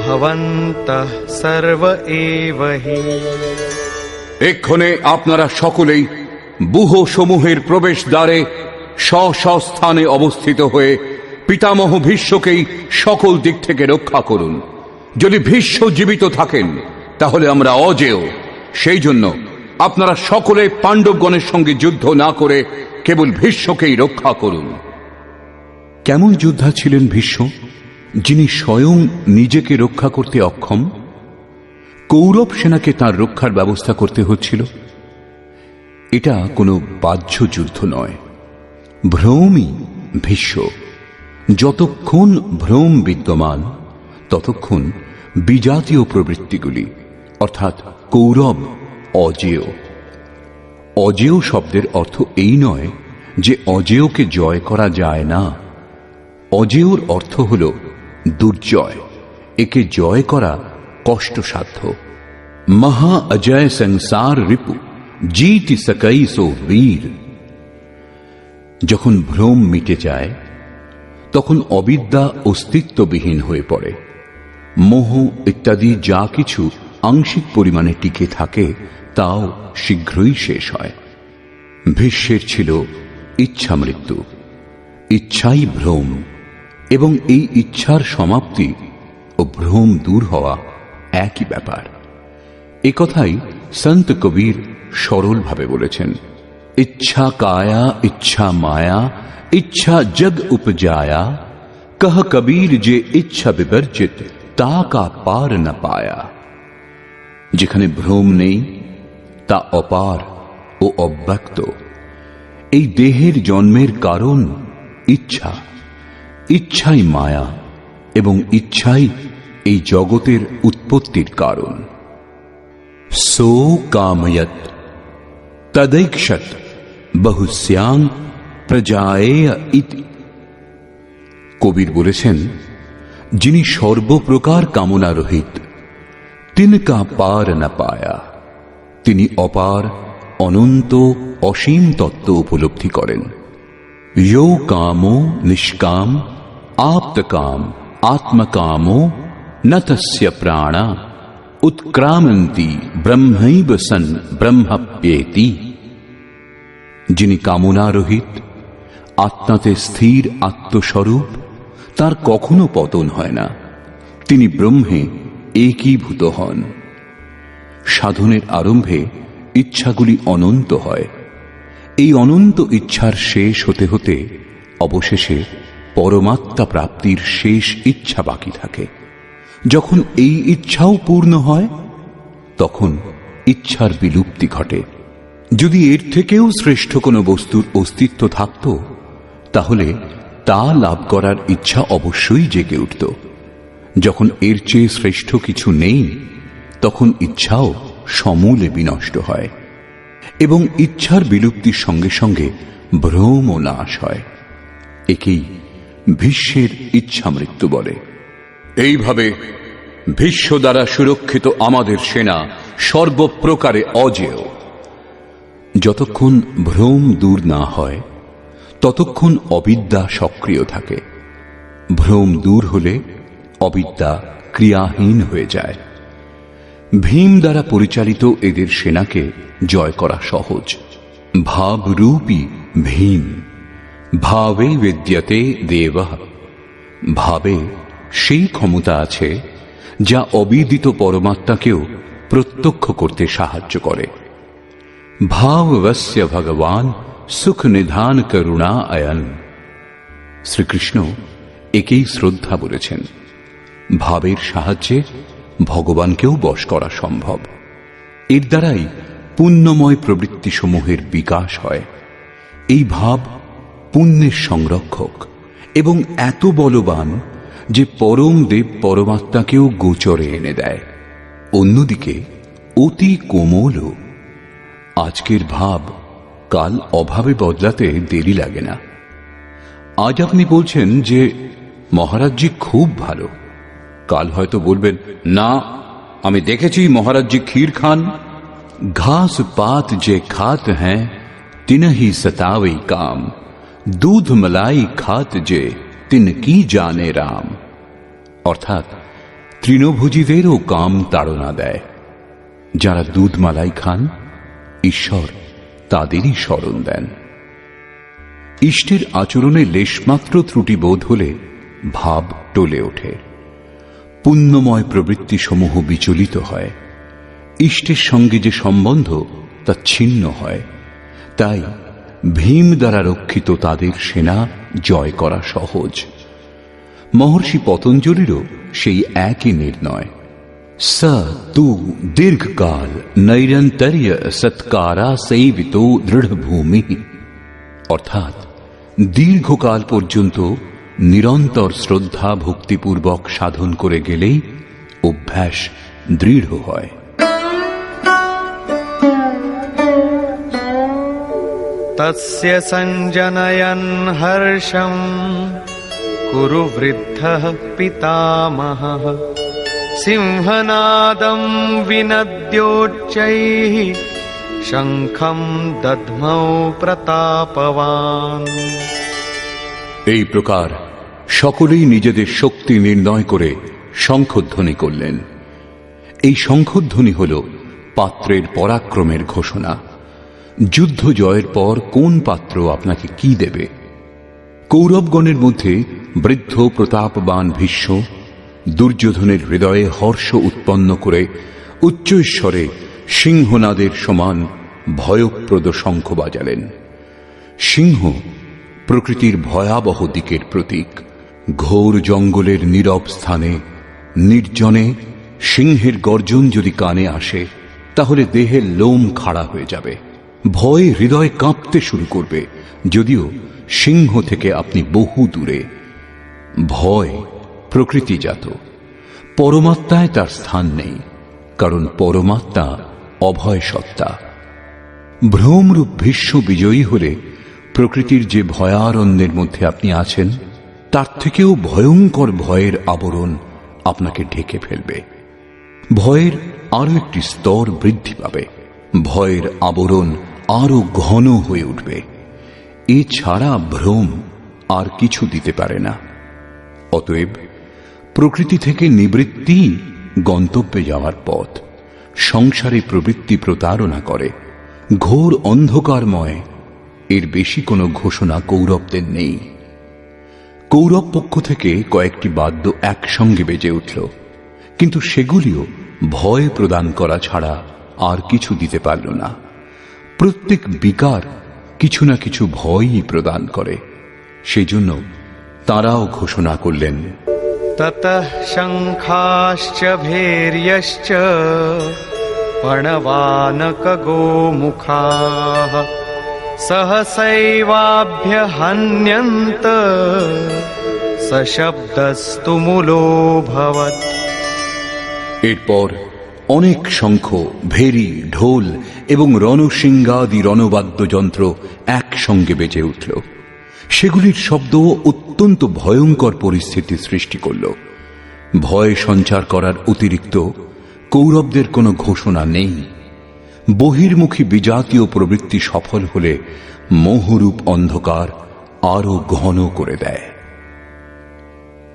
भवन्तः सर्व एव हि। এক্ষণে আপনারা সকলেই ব্যূহ সমূহের প্রবেশ দ্বারে স্ব স্ব স্থানে অবস্থিত হয়ে পিতামহ ভীষ্মকেই সকল দিক থেকে রক্ষা করুন। যদি ভীষ্ম জীবিত থাকেন তাহলে আমরা অজেয়। সেই জন্য আপনারা সকলে পাণ্ডবগণের সঙ্গে যুদ্ধ না করে কেবল ভীষ্মকেই রক্ষা করুন। কেমন যোদ্ধা ছিলেন ভীষ্ম, যিনি স্বয়ং নিজেকে রক্ষা করতে অক্ষম? কৌরব সেনাকে তার রক্ষার ব্যবস্থা করতে হচ্ছিল। এটা কোনো বাহ্য যুদ্ধ নয়, ভ্রমই ভীষ্ম। যতক্ষণ ভ্রম বিদ্যমান ততক্ষণ বিজাতীয় প্রবৃত্তিগুলি অর্থাৎ কৌরব অজেয়। অজেয় শব্দের অর্থ এই নয় যে অজেয়কে জয় করা যায় না। অজেয়র অর্থ হল দুর্জয়, একে জয় করা কষ্টসাধ্য। মহা অজয় সংসার রিপু जीति सकई सो वीर। যখন ভ্রম মিটে যায় তখন অবিদ্যা অস্তিত্ববিহীন হয়ে পড়ে। মোহ ইত্যাদি যা কিছু আংশিক পরিমাণে টিকে থাকে তাও শীঘ্রই শেষ হয়। ভীষ্মের ছিল ইচ্ছা মৃত্যু, ইচ্ছাই ভ্রম, এবং এই ইচ্ছার সমাপ্তি ও ভ্রম দূর হওয়া একই ব্যাপার। এ কথাই সন্ত কবীর সরলভাবে বলেছেন, ইচ্ছা কায়া ইচ্ছা মায়া ইচ্ছা জগ উপজায়া, কহ কবীর যে ইচ্ছা বিবর্জিত তা কা পার না পায়া। যেখানে ভ্রম নেই তা অপার ও অব্যক্ত। এই দেহের জন্মের কারণ ইচ্ছা, ইচ্ছাই মায়া, এবং ইচ্ছাই এই জগতের উৎপত্তির কারণ। সো কাময়ত তदैक्षत बहुस्यां प्रजाएय इति। কবির বলেছেন, যিনি সর্বপ্রকার কামনা রহিত তিনকা পার না পায়া, তিনি অপার অনন্ত অসীম তত্ত্ব উপলব্ধি করেন। यो कामो निष्काम आप्तकाम आत्मकामो न तस्य प्राणा उत्क्रामन्ति ब्रह्मैव सन् ब्रह्मप्येति। যিনি কামনা রহিত, আত্মাতে স্থির আত্মস্বরূপ, তার কখনো পতন হয় না, তিনি ব্রহ্মে একীভূত হন। সাধনের আরম্ভে ইচ্ছাগুলি অনন্ত হয়। এই অনন্ত ইচ্ছার শেষ হতে হতে অবশেষে পরমাত্মা প্রাপ্তির শেষ ইচ্ছা বাকি থাকে। যখন এই ইচ্ছাও পূর্ণ হয় তখন ইচ্ছার বিলুপ্তি ঘটে। যদি এর থেকেও শ্রেষ্ঠ কোনো বস্তুর অস্তিত্ব থাকত তাহলে তা লাভ করার ইচ্ছা অবশ্যই জেগে উঠত। যখন এর চেয়ে শ্রেষ্ঠ কিছু নেই তখন ইচ্ছাও সমূলে বিনষ্ট হয়, এবং ইচ্ছার বিলুপ্তির সঙ্গে সঙ্গে ভ্রম ও নাশ হয়। একেই ভীষ্মের ইচ্ছা মৃত্যু বলে। এইভাবে ভীষ্ম দ্বারা সুরক্ষিত আমাদের সেনা সর্বপ্রকারে অজেয়। যতক্ষণ ভ্রম দূর না হয় ততক্ষণ অবিদ্যা সক্রিয় থাকে। ভ্রম দূর হলে অবিদ্যা ক্রিয়াহীন হয়ে যায়। ভীম দ্বারা পরিচালিত এদের সেনাকে জয় করা সহজ। ভাবরূপী ভীম ভাবে বিদ্যতে দেবঃ। ভাবে সেই ক্ষমতা আছে যা অবিদিত পরমাত্মাকেও প্রত্যক্ষ করতে সাহায্য করে। ভাববস্য ভগবান সুখ নিধান করুণা আয়ন। শ্রীকৃষ্ণ একেই শ্রদ্ধা বলেছেন। ভাবের সাহায্যে ভগবানকেও বশ করা সম্ভব। এর দ্বারাই পুণ্যময় প্রবৃত্তিসমূহের বিকাশ হয়। এই ভাব পুণ্যের সংরক্ষক এবং এত বলবান যে পরম দেব পরমাত্মাকেও গোচরে এনে দেয়। অন্যদিকে অতি কোমলও। আজকের ভাব কাল অভাবে বদলাতে দেরি লাগে না। আজ আপনি বলছেন যে মহারাজজি খুব ভালো, কাল হয়তো বলবেন না, আমি দেখেছি মহারাজজি ক্ষীর খান। ঘাস পাত যে খাত হ্যাঁ তিনহি সতাওই কাম, দুধ মালাই খাত যে তিন কি জানে রাম। অর্থাৎ তৃণভোজীদেরও কাম তাড়না দেয়। যারা দুধ মালাই খান ঈশ্বর তাদেরই স্মরণ দেন। ইষ্টের আচরণে লেশমাত্র ত্রুটি বোধ হলে ভাব টলে ওঠে। পুণ্যময় প্রবৃত্তিসমূহ বিচলিত হয়। ইষ্টের সঙ্গে যে সম্বন্ধ তা ছিন্ন হয়। তাই ভীম দ্বারা রক্ষিত তাদের সেনা জয় করা সহজ। মহর্ষি পতঞ্জলিরও সেই একই নির্ণয়। স তু দীর্ঘকাল নৈরন্তর্য সৎকারা সেবিতো দৃঢ়ভূমি। অর্থাৎ দীর্ঘকাল পর্যন্ত নিরন্তর শ্রদ্ধা ভক্তিপূর্বক সাধন করে গেলেই অভ্যাস দৃঢ় হয়। तस्य सञ्जनयन् हर्षं कुरु वृद्धः पितामहः सिंहनादं विनद्योच्चैः शङ्खं दध्मौ प्रतापवान्। এই প্রকার সকলেই নিজেদের শক্তি নির্ণয় করে শঙ্খধ্বনি করলেন। এই শঙ্খধ্বনি হল পাত্রের পরাক্রমের ঘোষণা। যুদ্ধ জয়ের পর কোন পাত্র আপনাকে কি দেবে? কৌরবগণের মধ্যে বৃদ্ধ প্রতাপবান ভীষ্ম দুর্যোধনের হৃদয়ে হর্ষ উৎপন্ন করে উচ্চৈঃস্বরে সিংহনাদের সমান ভয়প্রদ শঙ্খ বাজালেন। সিংহ প্রকৃতির ভয়াবহ দিকের প্রতীক। ঘোর জঙ্গলের নীরব স্থানে নির্জনে সিংহের গর্জন যদি কানে আসে, তাহলে দেহের লোম খাড়া হয়ে যাবে, ভয়ে হৃদয় কাঁপতে শুরু করবে, যদিও সিংহ থেকে আপনি বহু দূরে। ভয় প্রকৃতিজাত, পরমাত্মায় তার স্থান নেই, কারণ পরমাত্মা অভয় সত্তা। ভ্রমরূপ ভীষ্ম বিজয়ী হলে প্রকৃতির যে ভয়ারণ্যের মধ্যে আপনি আছেন, তার থেকেও ভয়ঙ্কর ভয়ের আবরণ আপনাকে ঢেকে ফেলবে। ভয়ের আরো একটি স্তর বৃদ্ধি পাবে, ভয়ের আবরণ আরো ঘন হয়ে উঠবে। এছাড়া ভ্রম আর কিছু দিতে পারে না। অতএব প্রকৃতি থেকে নিবৃত্তি গন্তব্যে যাওয়ার পথ। সংসারে প্রবৃত্তি প্রতারণা করে, ঘোর অন্ধকারময়। এর বেশি কোনো ঘোষণা কৌরবদের নেই। কৌরব পক্ষ থেকে কয়েকটি বাদ্য একসঙ্গে বেজে উঠল, কিন্তু সেগুলিও ভয় প্রদান করা ছাড়া আর কিছু দিতে পারল না। প্রত্যেক বিকার কিছু না কিছু ভয়ই প্রদান করে। সেই জন্য তারাও ঘোষণা করলেন, ततः शङ्खाश्च भैर्यश्च पणवानकगोमुखाः सहसैवाभ्यहन्यन्त सशब्दस्तु मूलोऽभवत्। এরপর অনেক শঙ্খ, ভেরি, ঢোল এবং রণশৃঙ্গাদি রণবাদ্যযন্ত্র একসঙ্গে বেজে উঠল। সেগুলির শব্দ অত্যন্ত ভয়ঙ্কর পরিস্থিতি সৃষ্টি করল। ভয় সঞ্চার করার অতিরিক্ত কৌরবদের কোনো ঘোষণা নেই। বহির্মুখী বিজাতীয় প্রবৃত্তি সফল হলে মোহরূপ অন্ধকার আরো ঘন করে দেয়।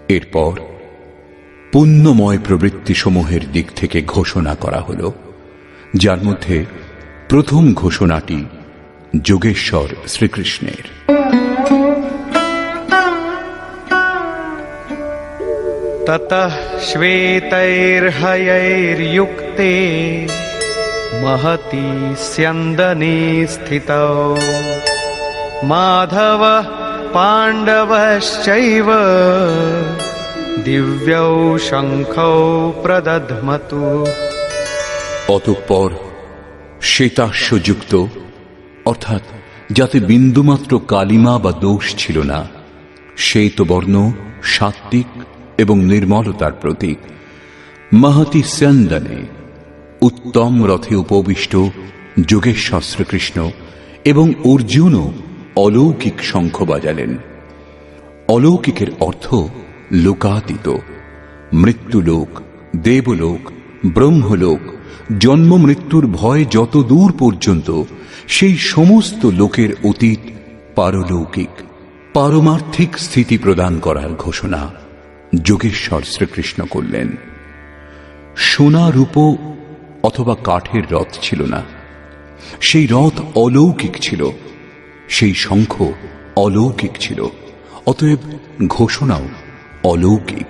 এরপর পুণ্যময় প্রবৃত্তি সমূহের দিক থেকে ঘোষণা করা হল, যার মধ্যে প্রথম ঘোষণাটি যোগেশ্বর শ্রীকৃষ্ণের। ततः श्वेतैर्हयैर्युक्ते महती स्यन्दने स्थितौ माधवः पाण्डवश्चैव दिव्यौ शङ्खौ प्रदध्मतु। অতঃপর শ্বেতাশ্বযুক্ত, অর্থাৎ যাতে বিন্দুমাত্র কালিমা বা দোষ ছিল না, শ্বেতবর্ণ, সাত্ত্বিক এবং নির্মলতার প্রতীক মহতি স্যন্দনে উত্তম রথে উপবিষ্ট যোগেশ্বর শ্রীকৃষ্ণ এবং অর্জুনও অলৌকিক শঙ্খ বাজালেন। অলৌকিকের অর্থ লোকাতীত। মৃত্যুলোক, দেবলোক, ব্রহ্মলোক, জন্ম মৃত্যুর ভয় যত দূর পর্যন্ত, সেই সমস্ত লোকের অতীত পারলৌকিক, পারমার্থিক স্থিতি প্রদান করার ঘোষণা যোগেশ্বর শ্রীকৃষ্ণ করলেন। সোনা, রূপ অথবা কাঠের রথ ছিল না, সেই রথ অলৌকিক ছিল, সেই শঙ্খ অলৌকিক ছিল। অতএব ঘোষণাও অলৌকিক।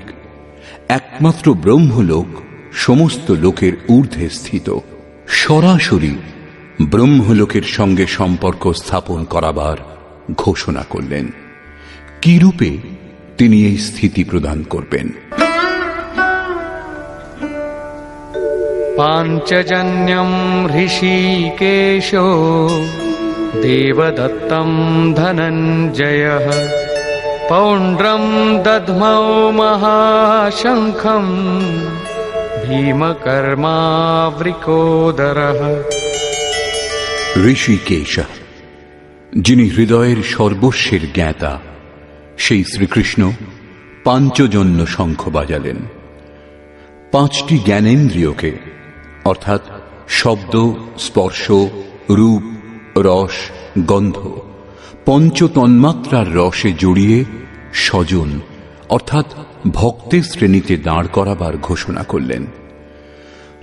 একমাত্র ব্রহ্মলোক সমস্ত লোকের ঊর্ধ্বে স্থিত। সরাসরি ব্রহ্মলোকের সঙ্গে সম্পর্ক স্থাপন করাবার ঘোষণা করলেন। কি রূপে তিনি এই স্থিতি প্রদান করবেন? पाञ्चजन्यं ऋषिकेशो देवदत्तं धनञ्जयः पौण्ड्रं दध्मौ महाशङ्खं भीमकर्मावृकोदरः। ঋষিকেশ, যিনি হৃদয়ের সর্বস্বের জ্ঞাতা, সেই শ্রীকৃষ্ণ পাঞ্চজন্য শঙ্খ বাজালেন। পাঁচটি জ্ঞানেন্দ্রিয়কে অর্থাৎ শব্দ, স্পর্শ, রূপ, রস, গন্ধ, পঞ্চতন্মাত্রার রসে জড়িয়ে স্বজন অর্থাৎ ভক্তের শ্রেণীতে দাঁড় করাবার ঘোষণা করলেন।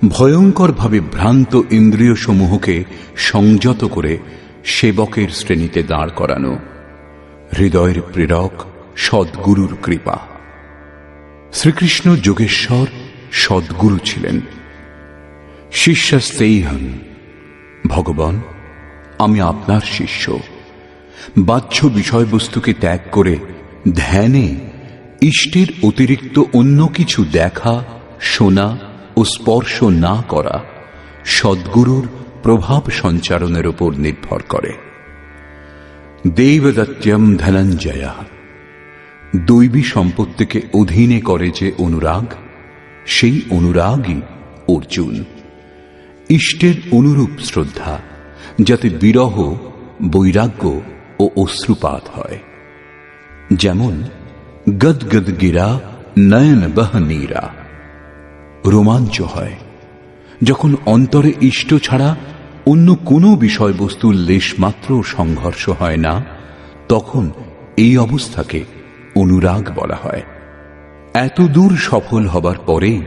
ভয়ঙ্করভাবে ভ্রান্ত ইন্দ্রিয় সমূহকে সংযত করে সেবকের শ্রেণীতে দাঁড় করানো হৃদয়ের প্রেরক সদ্গুরুর কৃপা। শ্রীকৃষ্ণ যোগেশ্বর সদ্গুরু ছিলেন। শিষ্যস্তেহং, ভগবান আমি আপনার শিষ্য। বাহ্য বিষয়বস্তুকে ত্যাগ করে ধ্যানে ইষ্টের অতিরিক্ত অন্য কিছু দেখা, শোনা ও স্পর্শ না করা সদ্গুরুর প্রভাব সঞ্চারণের উপর নির্ভর করে। দেবদত্যম ধনঞ্জয়া, দৈবী সম্পত্তিকে অধীনে করে যে অনুরাগ, সেই অনুরাগই অর্জুন। ইষ্টের অনুরূপ শ্রদ্ধা, যাতে বিরহ, বৈরাগ্য ও অশ্রুপাত হয়। যেমন গদগদ গিরা নয়ন বহ নীরা, রোমাঞ্চ হয় যখন অন্তরে ইষ্ট ছাড়া অন্য কোনো বিষয়বস্তুর লেশমাত্র সংঘর্ষ হয় না, তখন এই অবস্থাকে অনুরাগ বলা হয়। এত দূর সফল হবার পরেই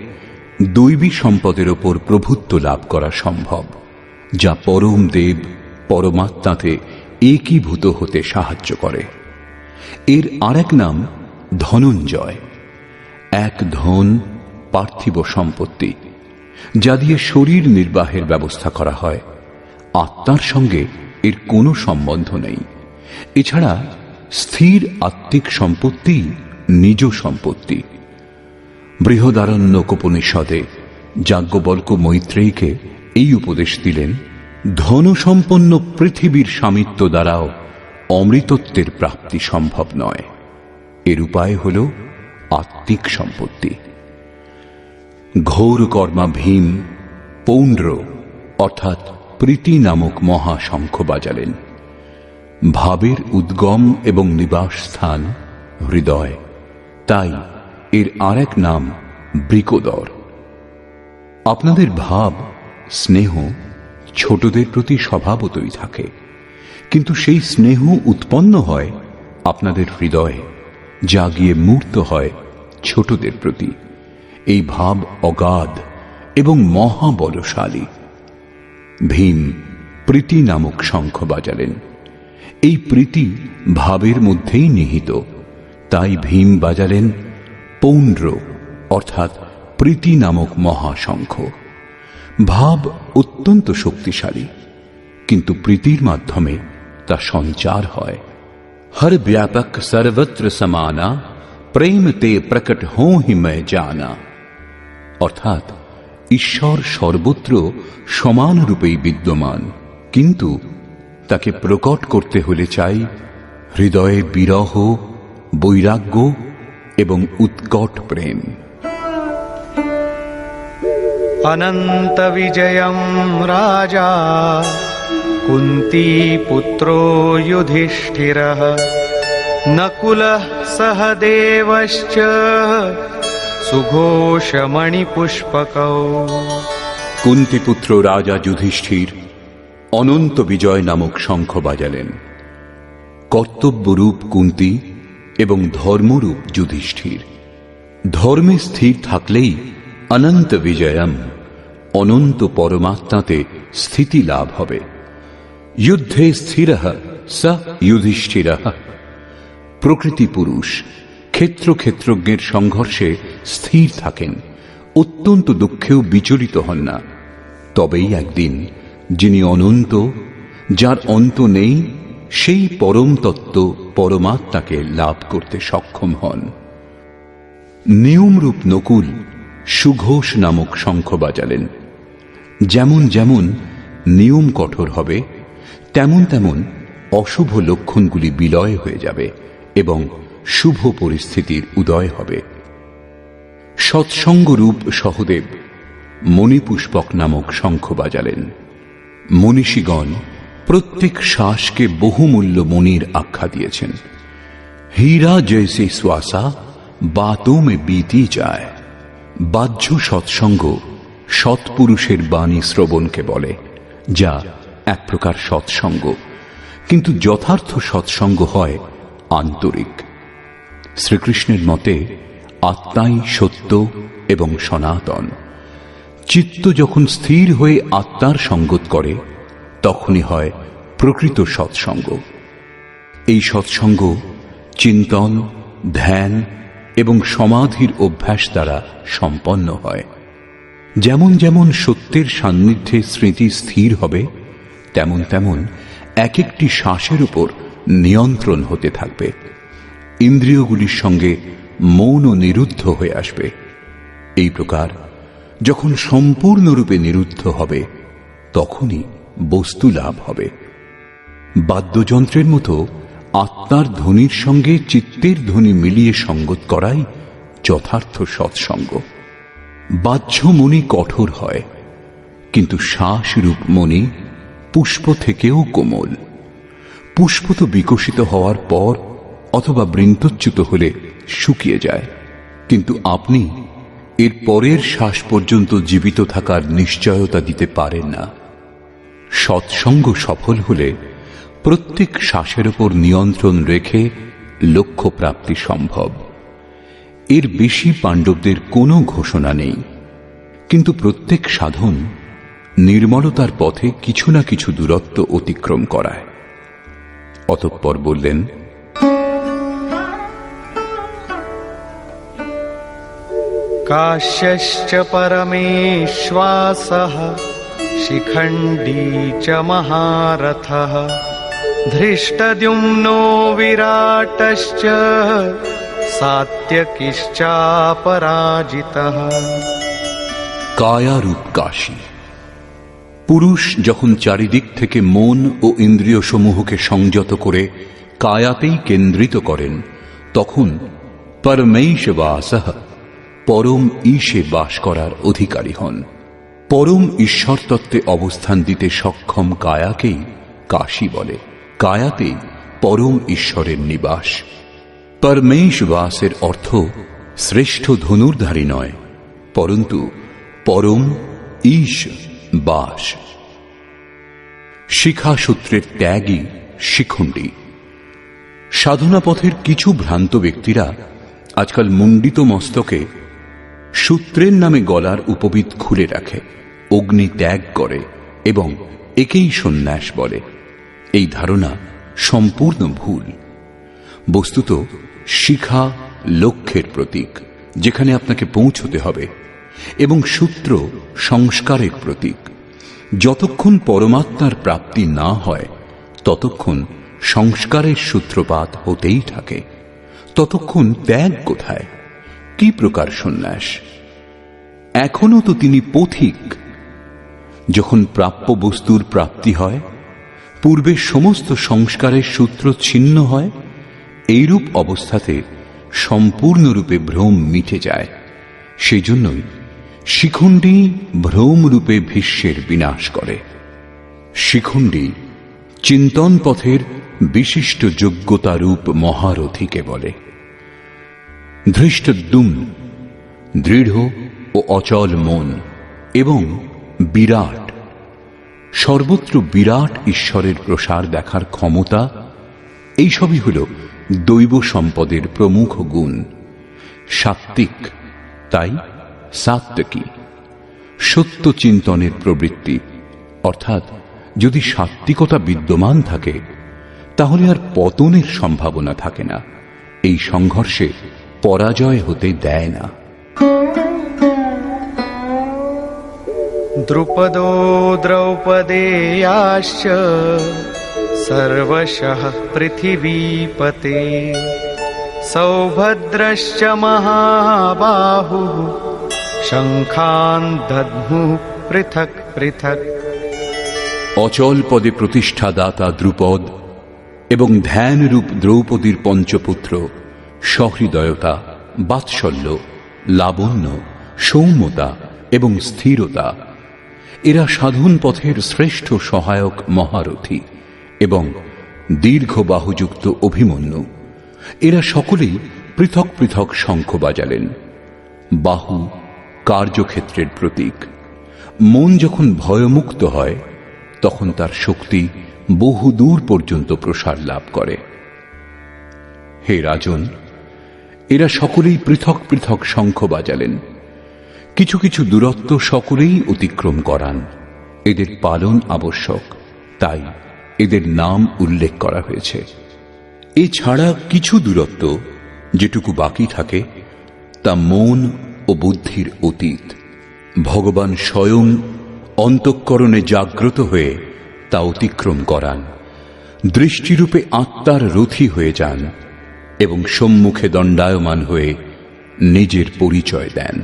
দৈবী সম্পদের ওপর প্রভুত্ব লাভ করা সম্ভব, যা পরম দেব পরমাত্মাতে একীভূত হতে সাহায্য করে। এর আরেক নাম ধনঞ্জয়। এক ধন পার্থিব সম্পত্তি, যা দিয়ে শরীর নির্বাহের ব্যবস্থা করা হয়। আত্মার সঙ্গে এর কোনো সম্বন্ধ নেই। এছাড়া স্থির আত্মিক সম্পত্তি নিজ সম্পত্তি। বৃহদারণ্যকোপনিষদে যাজ্ঞবল্ক্য মৈত্রেয়ীকে এই উপদেশ দিলেন, ধনসম্পন্ন পৃথিবীর স্বামিত্ব দ্বারাও অমৃতত্বের প্রাপ্তি সম্ভব নয়। এর উপায় হল আত্মিক সম্পত্তি। ঘোর কর্মা ভীম পৌণ্ড্র অর্থাৎ প্রীতি নামক মহাশঙ্খ বাজালেন। ভাবের উদ্গম এবং নিবাস স্থান হৃদয়, তাই এর আরেক নাম বৃকোদর। আপনাদের ভাব, স্নেহ ছোটদের প্রতি স্বভাবতই থাকে, কিন্তু সেই স্নেহ উৎপন্ন হয় আপনাদের হৃদয়ে, যা গিয়ে মূর্ত হয় ছোটদের প্রতি। এই ভাব অগাধ এবং মহাবলশালী। ভীম প্রীতি নামক শঙ্খ বাজালেন। এই প্রীতি ভাবের মধ্যেই নিহিত, তাই ভীম বাজালেন পৌণ্ড্র অর্থাৎ প্রীতি নামক মহাশঙ্খ। ভাব অত্যন্ত শক্তিশালী, কিন্তু প্রীতির মাধ্যমে তা সঞ্চার হয়। হর ব্যাপক সর্বত্র সমানা, প্রেম তে প্রকট হোঁ হি मैं জানা। অর্থাৎ ঈশ্বর সর্বত্র সমানরূপেই বিদ্যমান, কিন্তু তাকে প্রকট করতে হলে চাই হৃদয়ে বিরহ, বৈরাগ্য এবং উৎকট প্রেম। অনন্ত বিজয়ম রাজা কুন্তী পুত্র যুধিষ্ঠিরঃ, নকুলঃ সহদেবশ্চ সুঘোষমণি পুষ্পকৌ। কুন্তিপুত্র রাজা যুধিষ্ঠির অনন্ত বিজয় নামক শঙ্খ বাজালেন। কর্তব্যরূপ কুন্তি এবং ধর্মরূপ যুধিষ্ঠির। ধর্মে স্থির থাকলেই অনন্ত বিজয়ম, অনন্ত পরমাত্মাতে স্থিতি লাভ হবে। যুদ্ধে স্থিরঃ স যুধিষ্ঠিরঃ। প্রকৃতি পুরুষ ক্ষেত্র ক্ষেত্রজ্ঞের সংঘর্ষে স্থির থাকেন, অত্যন্ত দুঃখেও বিচলিত হন না। তবেই একদিন যিনি অনন্ত, যার অন্ত নেই, সেই পরম তত্ত্ব পরমাত্মাকে লাভ করতে সক্ষম হন। নিয়মরূপ নকুল সুঘোষ নামক শঙ্খ বাজালেন। যেমন যেমন নিয়ম কঠোর হবে, তেমন তেমন অশুভ লক্ষণগুলি বিলয় হয়ে যাবে এবং শুভ পরিস্থিতির উদয় হবে। সৎসঙ্গরূপ সহদেব মণিপুষ্পক নামক শঙ্খ বাজালেন। মনীষীগণ প্রত্যেক শ্বাসকে বহুমূল্য মণির আখ্যা দিয়েছেন। হীরা জৈসে শ্বাসা বাতোं में बीती যায়। বাহ্য সৎসঙ্গ সৎপুরুষের বাণী শ্রবণকে বলে, যা এক প্রকার সৎসঙ্গ, কিন্তু যথার্থ সৎসঙ্গ হয় আন্তরিক। শ্রীকৃষ্ণের মতে আত্মাই সত্য এবং সনাতন। চিত্ত যখন স্থির হয়ে আত্মার সঙ্গত করে তখনই হয় প্রকৃত সৎসঙ্গ। এই সৎসঙ্গ চিন্তন, ধ্যান এবং সমাধির অভ্যাস দ্বারা সম্পন্ন হয়। যেমন যেমন সত্যের সান্নিধ্যে স্মৃতি স্থির হবে, তেমন তেমন এক একটি শ্বাসের উপর নিয়ন্ত্রণ হতে থাকবে। ইন্দ্রিয়গুলির সঙ্গে মৌনও নিরুদ্ধ হয়ে আসবে। এই প্রকার যখন সম্পূর্ণরূপে নিরুদ্ধ হবে তখনই বস্তু লাভ হবে। বাদ্যযন্ত্রের মতো আত্মার ধ্বনির সঙ্গে চিত্তের ধ্বনি মিলিয়ে সঙ্গত করাই যথার্থ সৎসঙ্গ। বাহ্য মণি কঠোর হয়, কিন্তু শ্বাসরূপ মণি পুষ্প থেকেও কোমল। পুষ্প তো বিকশিত হওয়ার পর অথবা বৃন্তচ্যুত হলে শুকিয়ে যায়, কিন্তু আপনি এর পরের শ্বাস পর্যন্ত জীবিত থাকার নিশ্চয়তা দিতে পারেন না। সৎসঙ্গ সফল হলে প্রত্যেক শ্বাসের উপর নিয়ন্ত্রণ রেখে লক্ষ্য প্রাপ্তি সম্ভব। এর বেশি পাণ্ডবদের কোনো ঘোষণা নেই, কিন্তু প্রত্যেক সাধন নির্মলতার পথে কিছু না কিছু দূরত্ব অতিক্রম করায়। অতঃপর বললেন, काश्यश्च परमेश्वासः शिखण्डी च महारथः धृष्टद्युम्नो विराटश्च सात्यकिश्चापराजितः। কায়ারূপ কাশী। পুরুষ যখন চারিদিক থেকে মন ও ইন্দ্রিয় সমূহকে সংযত করে কায়াতেই কেন্দ্রিত করেন, তখন পরমেশ্ববাসঃ পরম ঈশে বাস করার অধিকারী হন। পরম ঈশ্বর তত্ত্বে অবস্থান দিতে সক্ষম কায়াকেই কাশী বলে। কায়াতেই পরম ঈশ্বরের নিবাস। পরমেশ্ববাসের অর্থ শ্রেষ্ঠ ধনুর্ধারী নয়, পরন্তু পরম ঈশ বাস। শিখাসূত্রের ত্যাগই শিখণ্ডী। সাধনা পথের কিছু ভ্রান্ত ব্যক্তিরা আজকাল মুণ্ডিত মস্তকে সূত্রের নামে গলার উপবিদ খুলে রাখে, অগ্নি ত্যাগ করে এবং একেই সন্ন্যাস বলে। এই ধারণা সম্পূর্ণ ভুল। বস্তুত শিখা লক্ষ্যের প্রতীক, যেখানে আপনাকে পৌঁছতে হবে, এবং সূত্র সংস্কারের প্রতীক। যতক্ষণ পরমাত্মার প্রাপ্তি না হয় ততক্ষণ সংস্কারের সূত্রপাত হতেই থাকে। ততক্ষণ ত্যাগ কোথায়? কি প্রকার সন্ন্যাস? এখনো তো তিনি পথিক। যখন প্রাপ্য বস্তুর প্রাপ্তি হয়, পূর্বে সমস্ত সংস্কারের সূত্র ছিন্ন হয়, এইরূপ অবস্থাতে সম্পূর্ণরূপে ভ্রম মিটে যায়। সেই জন্যই শিখণ্ডী ভ্রমরূপে ভীষ্মের বিনাশ করে। শিখণ্ডী চিন্তন পথের বিশিষ্ট যোগ্যতারূপ মহারথীকে বলে। ধৃষ্টদ্যুম্ন দৃঢ় ও অচল মন এবং বিরাট, সর্বত্র বিরাট ঈশ্বরের প্রসার দেখার ক্ষমতা, এইসবই হল দৈব সম্পদের প্রমুখ গুণ। সাত্ত্বিক, তাই সাত্ত্বিকী। সত্য চিন্তনের প্রবৃত্তি, অর্থাৎ যদি সাত্ত্বিকতা বিদ্যমান থাকে তাহলে আর পতনের সম্ভাবনা থাকে না। এই সংঘর্ষে পরাজয় হতে দেয় না। দ্রুপদো দ্রৌপদেয়াশ্চ সর্বশঃ পৃথিবীপতে সৌভদ্রশ্চ মহাবাহুঃ শঙ্খান দধ্মুঃ পৃথক পৃথক। অচল পদে প্রতিষ্ঠাদাতা দ্রুপদ এবং ধ্যানরূপ দ্রৌপদীর পঞ্চপুত্র সহৃদয়তা, বাৎসল্য, লাবণ্য, সৌম্যতা এবং স্থিরতা। এরা সাধন পথের শ্রেষ্ঠ সহায়ক মহারথী এবং দীর্ঘ বাহুযুক্ত অভিমন্যু। এরা সকলেই পৃথক পৃথক শঙ্খ বাজালেন। বাহু কার্যক্ষেত্রের প্রতীক। মন যখন ভয়মুক্ত হয় তখন তার শক্তি বহু দূর পর্যন্ত প্রসার লাভ করে। হে রাজন, এরা সকলেই পৃথক পৃথক শঙ্খ বাজালেন। কিছু কিছু দূরত্ব সকলেই অতিক্রম করান। এদের পালন আবশ্যক, তাই এদের নাম উল্লেখ করা হয়েছে। এছাড়া কিছু দূরত্ব যেটুকু বাকি থাকে তা মন ও বুদ্ধির অতীত। ভগবান স্বয়ং অন্তঃকরণে জাগ্রত হয়ে তা অতিক্রম করান, দৃষ্টিরূপে আত্মার রথী হয়ে যান এবং সম্মুখে দণ্ডায়মান হয়ে নিজের পরিচয় দেন।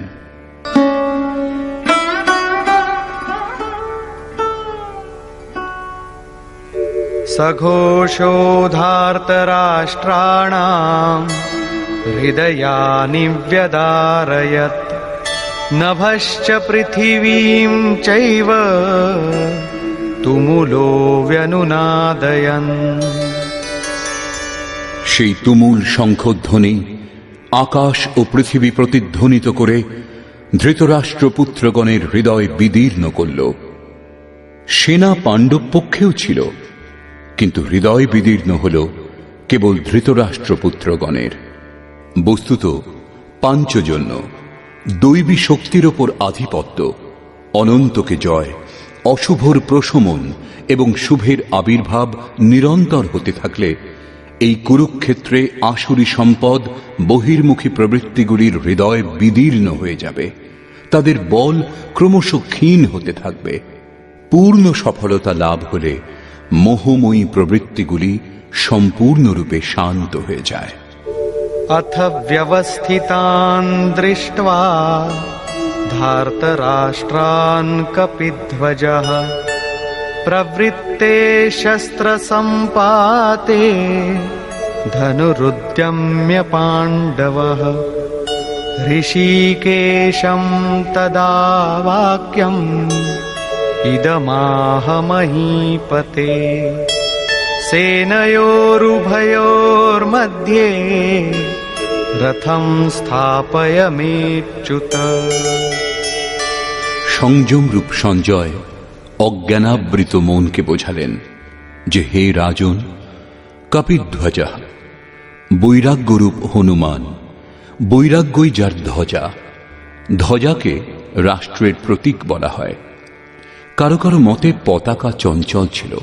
सघोषोधार्तराष्ट्राणाम् हृदयानि व्यदारयत् नभश्च पृथिवीं चैव तुमुलो व्यनुनादयन्। সেই তুমুল শঙ্খধ্বনি আকাশ ও পৃথিবী প্রতিধ্বনিত করে ধৃতরাষ্ট্রপুত্রগণের হৃদয় বিদীর্ণ করল। সেনা পাণ্ডব পক্ষেও ছিল, কিন্তু হৃদয় বিদীর্ণ হল কেবল ধৃতরাষ্ট্রপুত্রগণের। বস্তুত পাঞ্চজন্য, দৈবী শক্তির ওপর আধিপত্য, অনন্তকে জয়, অশুভর প্রশমন এবং শুভের আবির্ভাব নিরন্তর হতে থাকলে এই কুরুক্ষেত্রে আসুরী সম্পদ বহির্মুখী প্রবৃত্তিগুলির হৃদয় বিদীর্ণ হয়ে যাবে। তাদের বল ক্রমশ ক্ষীণ হতে থাকবে। পূর্ণ সফলতা লাভ হলে মোহময়ী প্রবৃত্তিগুলি সম্পূর্ণরূপে শান্ত হয়ে যায়। अथ व्यवस्थितान् दृष्ट्वा धार्तराष्ट्रान् कपिध्वजः प्रवृत्ते शस्त्रसम्पाते धनुरुद्यम्य पाण्डवः ऋषिकेशं तदा वाक्यम् इदमाह महीपते सेनयोरुभयोर्मध्ये रथं स्थापयमेच्युत। সংযম রূপ সঞ্জয় অজ্ঞানাবৃত মনকে বোঝালেন যে, হে রাজন, কপিধ্বজা বৈরাগ্যরূপ হনুমান, বৈরাগ্যই যার ধ্বজা। ধ্বজাকে রাষ্ট্রের প্রতীক বলা হয়। কারো কারো মতে পতাকা চঞ্চল ছিল,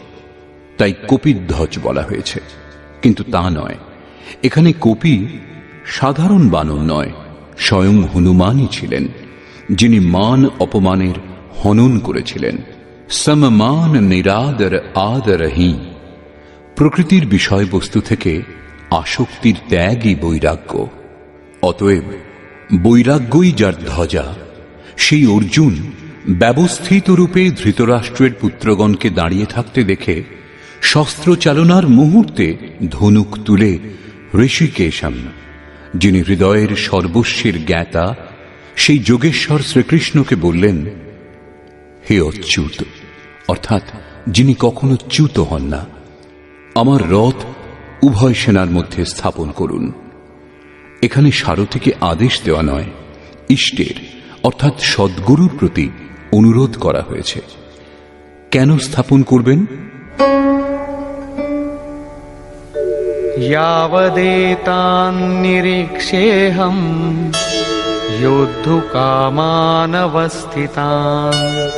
তাই কপিধ্বজ বলা হয়েছে, কিন্তু তা নয়। এখানে কপি সাধারণ বানর নয়, স্বয়ং হনুমানই ছিলেন, যিনি মান অপমানের হনন করেছিলেন। সমমান নিরাদর আদরহীন। প্রকৃতির বিষয়বস্তু থেকে আসক্তির ত্যাগই বৈরাগ্য। অতএব বৈরাগ্যই যার ধ্বজা। সেই অর্জুন ব্যবস্থিত রূপে ধৃতরাষ্ট্রের পুত্রগণকে দাঁড়িয়ে থাকতে দেখে শস্ত্র চালনার মুহূর্তে ধনুক তুলে ঋষিকেশম, যিনি হৃদয়ের সর্বস্বের জ্ঞাতা, সেই যোগেশ্বর শ্রীকৃষ্ণকে বললেন, হে অচ্যুত, অর্থাৎ যিনি কখনো চ্যুত হন না, আমার রথ উভয় সেনার মধ্যে স্থাপন করুন। এখানে সারথীকে আদেশ দেওয়া নয়, ইষ্টের অর্থাৎ সদ্গুরুর প্রতি অনুরোধ করা হয়েছে। কেন স্থাপন করবেন? यावदेतान्निरीक्षेऽहम् योद्धुकामानवस्थितान्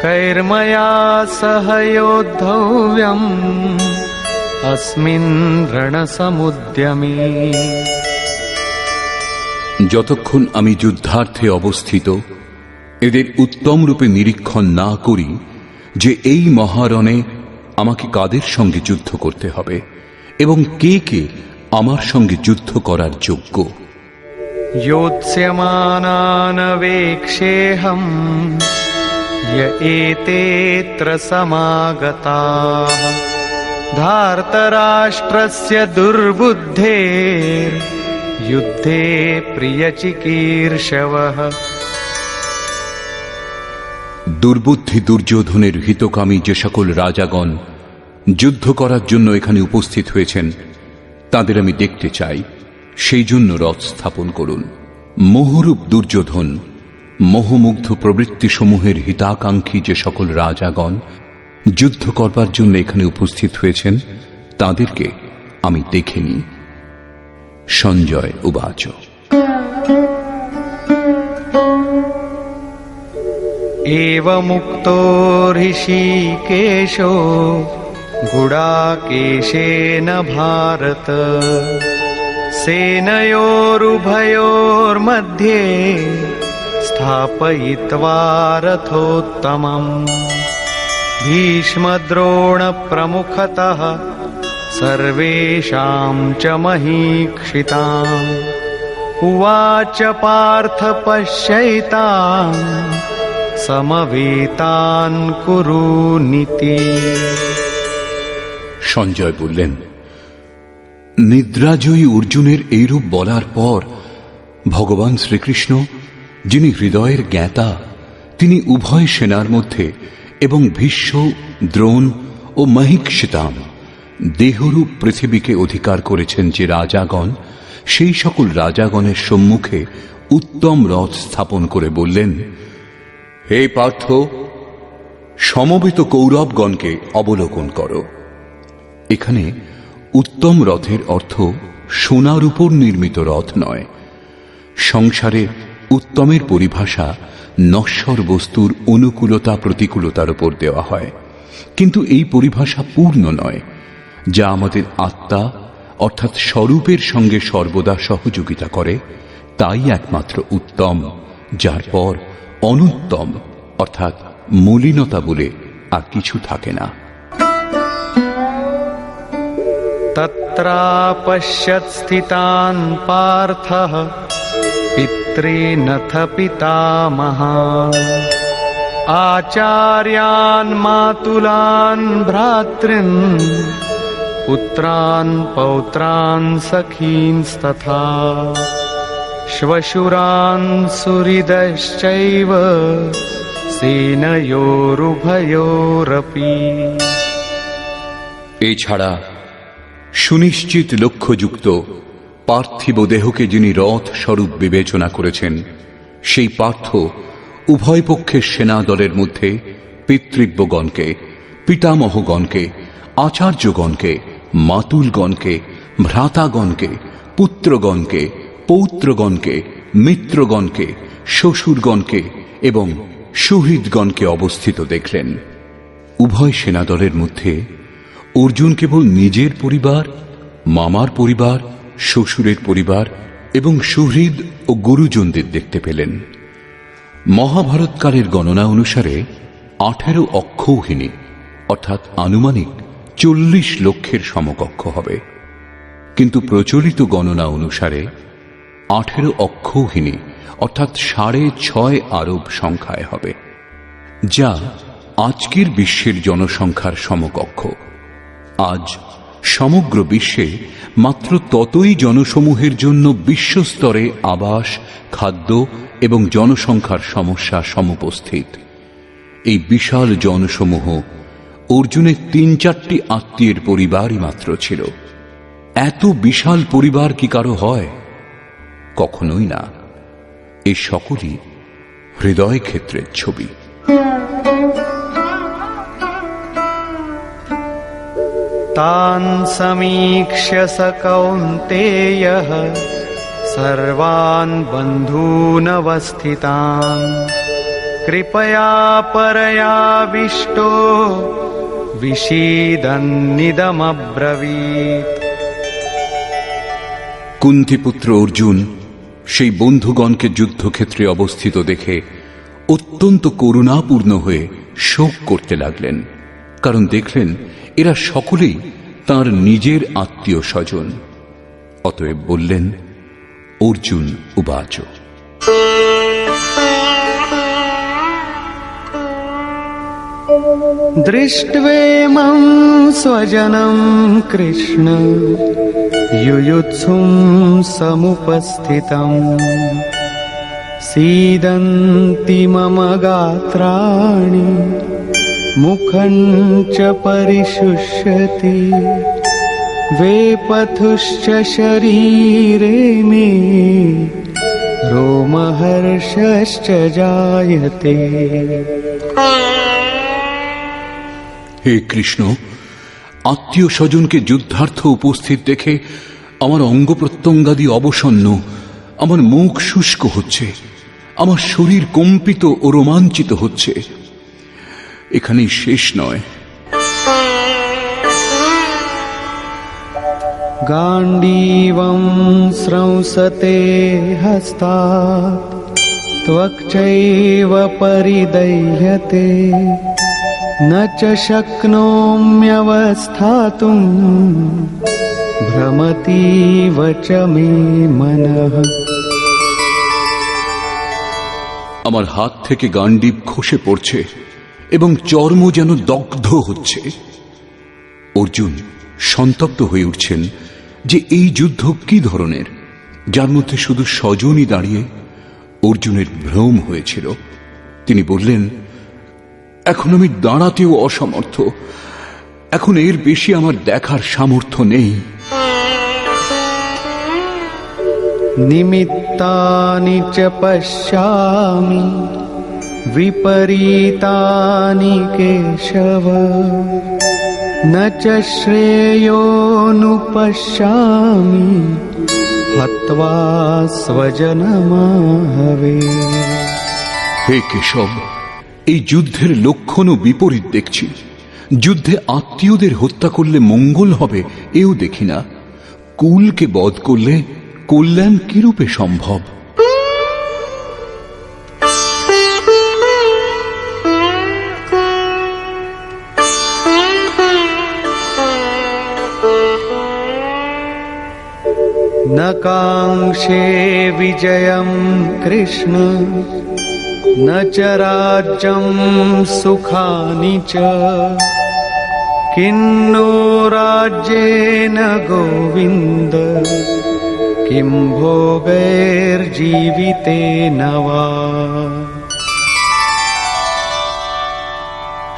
कैर्मया सह योद्धव्यम् अस्मिन् रणसमुद्यमे। যতক্ষণ আমি যুদ্ধার্থে অবস্থিত এদের উত্তম রূপে নিরীক্ষণ না করি যে এই মহারণে আমাকে কাদের সঙ্গে যুদ্ধ করতে হবে এবং কে কে আমার সঙ্গে যুদ্ধ করার যোগ্য। योत्स्यमानानवेक्षेऽहम् य एतेऽत्र समागताः धार्तराष्ट्रस्य दुर्बुद्धेर्युद्धे प्रियचिकीर्षवः। দুর্বুদ্ধি দুর্যোধনের হিতকামী যে সকল রাজাগণ যুদ্ধ করার জন্য এখানে উপস্থিত হয়েছেন তাদের আমি দেখতে চাই, সেই জন্য রথ স্থাপন করুন। মোহরূপ দুর্যোধন, মোহমুগ্ধ প্রবৃত্তিসমূহের হিতাকাঙ্ক্ষী যে সকল রাজাগণ যুদ্ধ করবার জন্য এখানে উপস্থিত হয়েছেন তাদেরকে আমি দেখিনি। সঞ্জয় উবাচ। एवमुक्तो ऋषिकेशो गुडाकेशेन भारत सेनयोरुभयोर्मध्ये स्थापयित्वा रथोत्तमम् भीष्मद्रोणप्रमुखतः सर्वेषां च महीक्षिताम् उवाच पार्थ पश्यैतान् সমবেতান কুরু নীতি। সঞ্জয় বললেন, নিদ্রাজয়ী অর্জুনের এইরূপ বলার পর ভগবান শ্রীকৃষ্ণ, যিনি হৃদয়ের জ্ঞাতা, তিনি উভয় সেনার মধ্যে এবং ভীষ্ম, দ্রোণ ও মহীক্ষিতাম দেহরূপ পৃথিবীকে অধিকার করেছেন যে রাজাগণ, সেই সকল রাজাগণের সম্মুখে উত্তম রথ স্থাপন করে বললেন, হে পার্থ, সমবেত কৌরবগণকে অবলোকন করো। এখানে উত্তম রথের অর্থ সোনার উপর নির্মিত রথ নয়। সংসারে উত্তমের পরিভাষা নশ্বর বস্তুর অনুকূলতা প্রতিকূলতার উপর দেওয়া হয়, কিন্তু এই পরিভাষা পূর্ণ নয়, যা আমাদের আত্মা অর্থাৎ স্বরূপের সঙ্গে সর্বদা সহযোগিতা করে, তাই একমাত্র উত্তম, যার পর অনুত্তম অর্থাৎ মলিনতা বলে আর কিছু থাকে না। তত্রাপশ্যৎ স্থিতান পার্থঃ পিতॄনথ পিতামহান আচার্যান মাতুলান ভ্রাতॄন পুত্রান পৌত্রান সখীনস্তথা শ্বশুরান সুহৃদশ্চৈব সেনয়োরুভয়োরপি। এছাড়া সুনিশ্চিত লক্ষ্যযুক্ত পার্থিব দেহকে যিনি রথ স্বরূপ বিবেচনা করেছেন, সেই পার্থ উভয় পক্ষের সেনা দলের মধ্যে পিতৃব্যগণকে, পিতামহগণকে, আচার্যগণকে, মাতুলগণকে, ভ্রাতাগণকে, পুত্রগণকে, পৌত্রগণকে, মিত্রগণকে, শ্বশুরগণকে এবং সুহৃদগণকে অবস্থিত দেখলেন। উভয় সেনাদলের মধ্যে অর্জুন কেবল নিজের পরিবার, মামার পরিবার, শ্বশুরের পরিবার এবং সুহৃদ ও গুরুজনদের দেখতে পেলেন। মহাভারতকালের গণনা অনুসারে 18 অক্ষৌহিনী অর্থাৎ আনুমানিক 40 লক্ষের সমকক্ষ হবে, কিন্তু প্রচলিত গণনা অনুসারে 18 অক্ষৌহিনী অর্থাৎ 6.5 আরব সংখ্যায় হবে, যা আজকের বিশ্বের জনসংখ্যার সমকক্ষ। আজ সমগ্র বিশ্বে মাত্র ততই জনসমূহের জন্য বিশ্বস্তরে আবাস, খাদ্য এবং জনসংখ্যার সমস্যা সমুপস্থিত। এই বিশাল জনসমূহ অর্জুনের 3-4টি আত্মীয়ের পরিবারই মাত্র ছিল। এত বিশাল পরিবার কি কারো হয়? কখনোই না। এই সকলই হৃদয় ক্ষেত্রের ছবি। তান সমীক্ষ্য স কৌন্তেয়ঃ সর্বান বন্ধূনবস্থিতান কৃপয়া পরয়াবিষ্টো বিষীদন্নিদমব্রবীত। কুন্তিপুত্র অর্জুন সেই বন্ধুগণকে যুদ্ধক্ষেত্রে অবস্থিত দেখে অত্যন্ত করুণাপূর্ণ হয়ে শোক করতে লাগলেন, কারণ দেখলেন এরা সকলেই তাঁর নিজের আত্মীয় স্বজন। অতএব বললেন, অর্জুন উবাচ। দৃष्ट्वेमं स्वजनं কৃষ্ণ युयुत्सुं समुपस्थितम् सीदन्ति मम गात्राणि मुखं च परिशुष्यति वेपथुश्च शरीरे मे रोमहर्षश्च जायते। হে কৃষ্ণ, আত্মীয় স্বজনকে যুদ্ধার্থ উপস্থিত দেখে আমার অঙ্গ প্রত্যঙ্গাদি অবসন্ন, আমার মুখ শুষ্ক হচ্ছে, আমার শরীর কম্পিত ও রোমাঞ্চিত হচ্ছে। এখানেই শেষ নয়। गाण्डीवं स्रंसते हस्तात् त्वक्चैव परिदह्यते न च शक्नोम्यवस्थातुं भ्रमतीव च मे मनः। আমার হাত থেকে গান্ডীব খসে পড়ছে এবং চর্ম যেন দগ্ধ হচ্ছে। অর্জুন সন্তপ্ত হয়ে উঠছেন যে এই যুদ্ধ কি ধরনের, যার মধ্যে শুধু স্বজনই দাঁড়িয়ে। অর্জুনের ভ্রম হয়েছিল। তিনি বললেন, এখন আমি দাঁড়াতেও অসমর্থ, এখন এর বেশি আমার দেখার সামর্থ্য নেই। निमित्तानि च पश्यामि विपरीतानि केशव न च श्रेयोनुपश्यामि हत्वा स्वजनमाहवे। হে কেশব, এই যুদ্ধের লক্ষণও বিপরীত দেখছি। যুদ্ধে আত্মীয়দের হত্যা করলে মঙ্গল হবে এও দেখি না। কুলকে বধ করলে কল্যাণ কিরূপে সম্ভব? न काङ्क्षे विजयं कृष्ण न च राज्यं सुखानि च किन्नो राज्येन गोविन्द किं भोगैर्जीवितेन वा।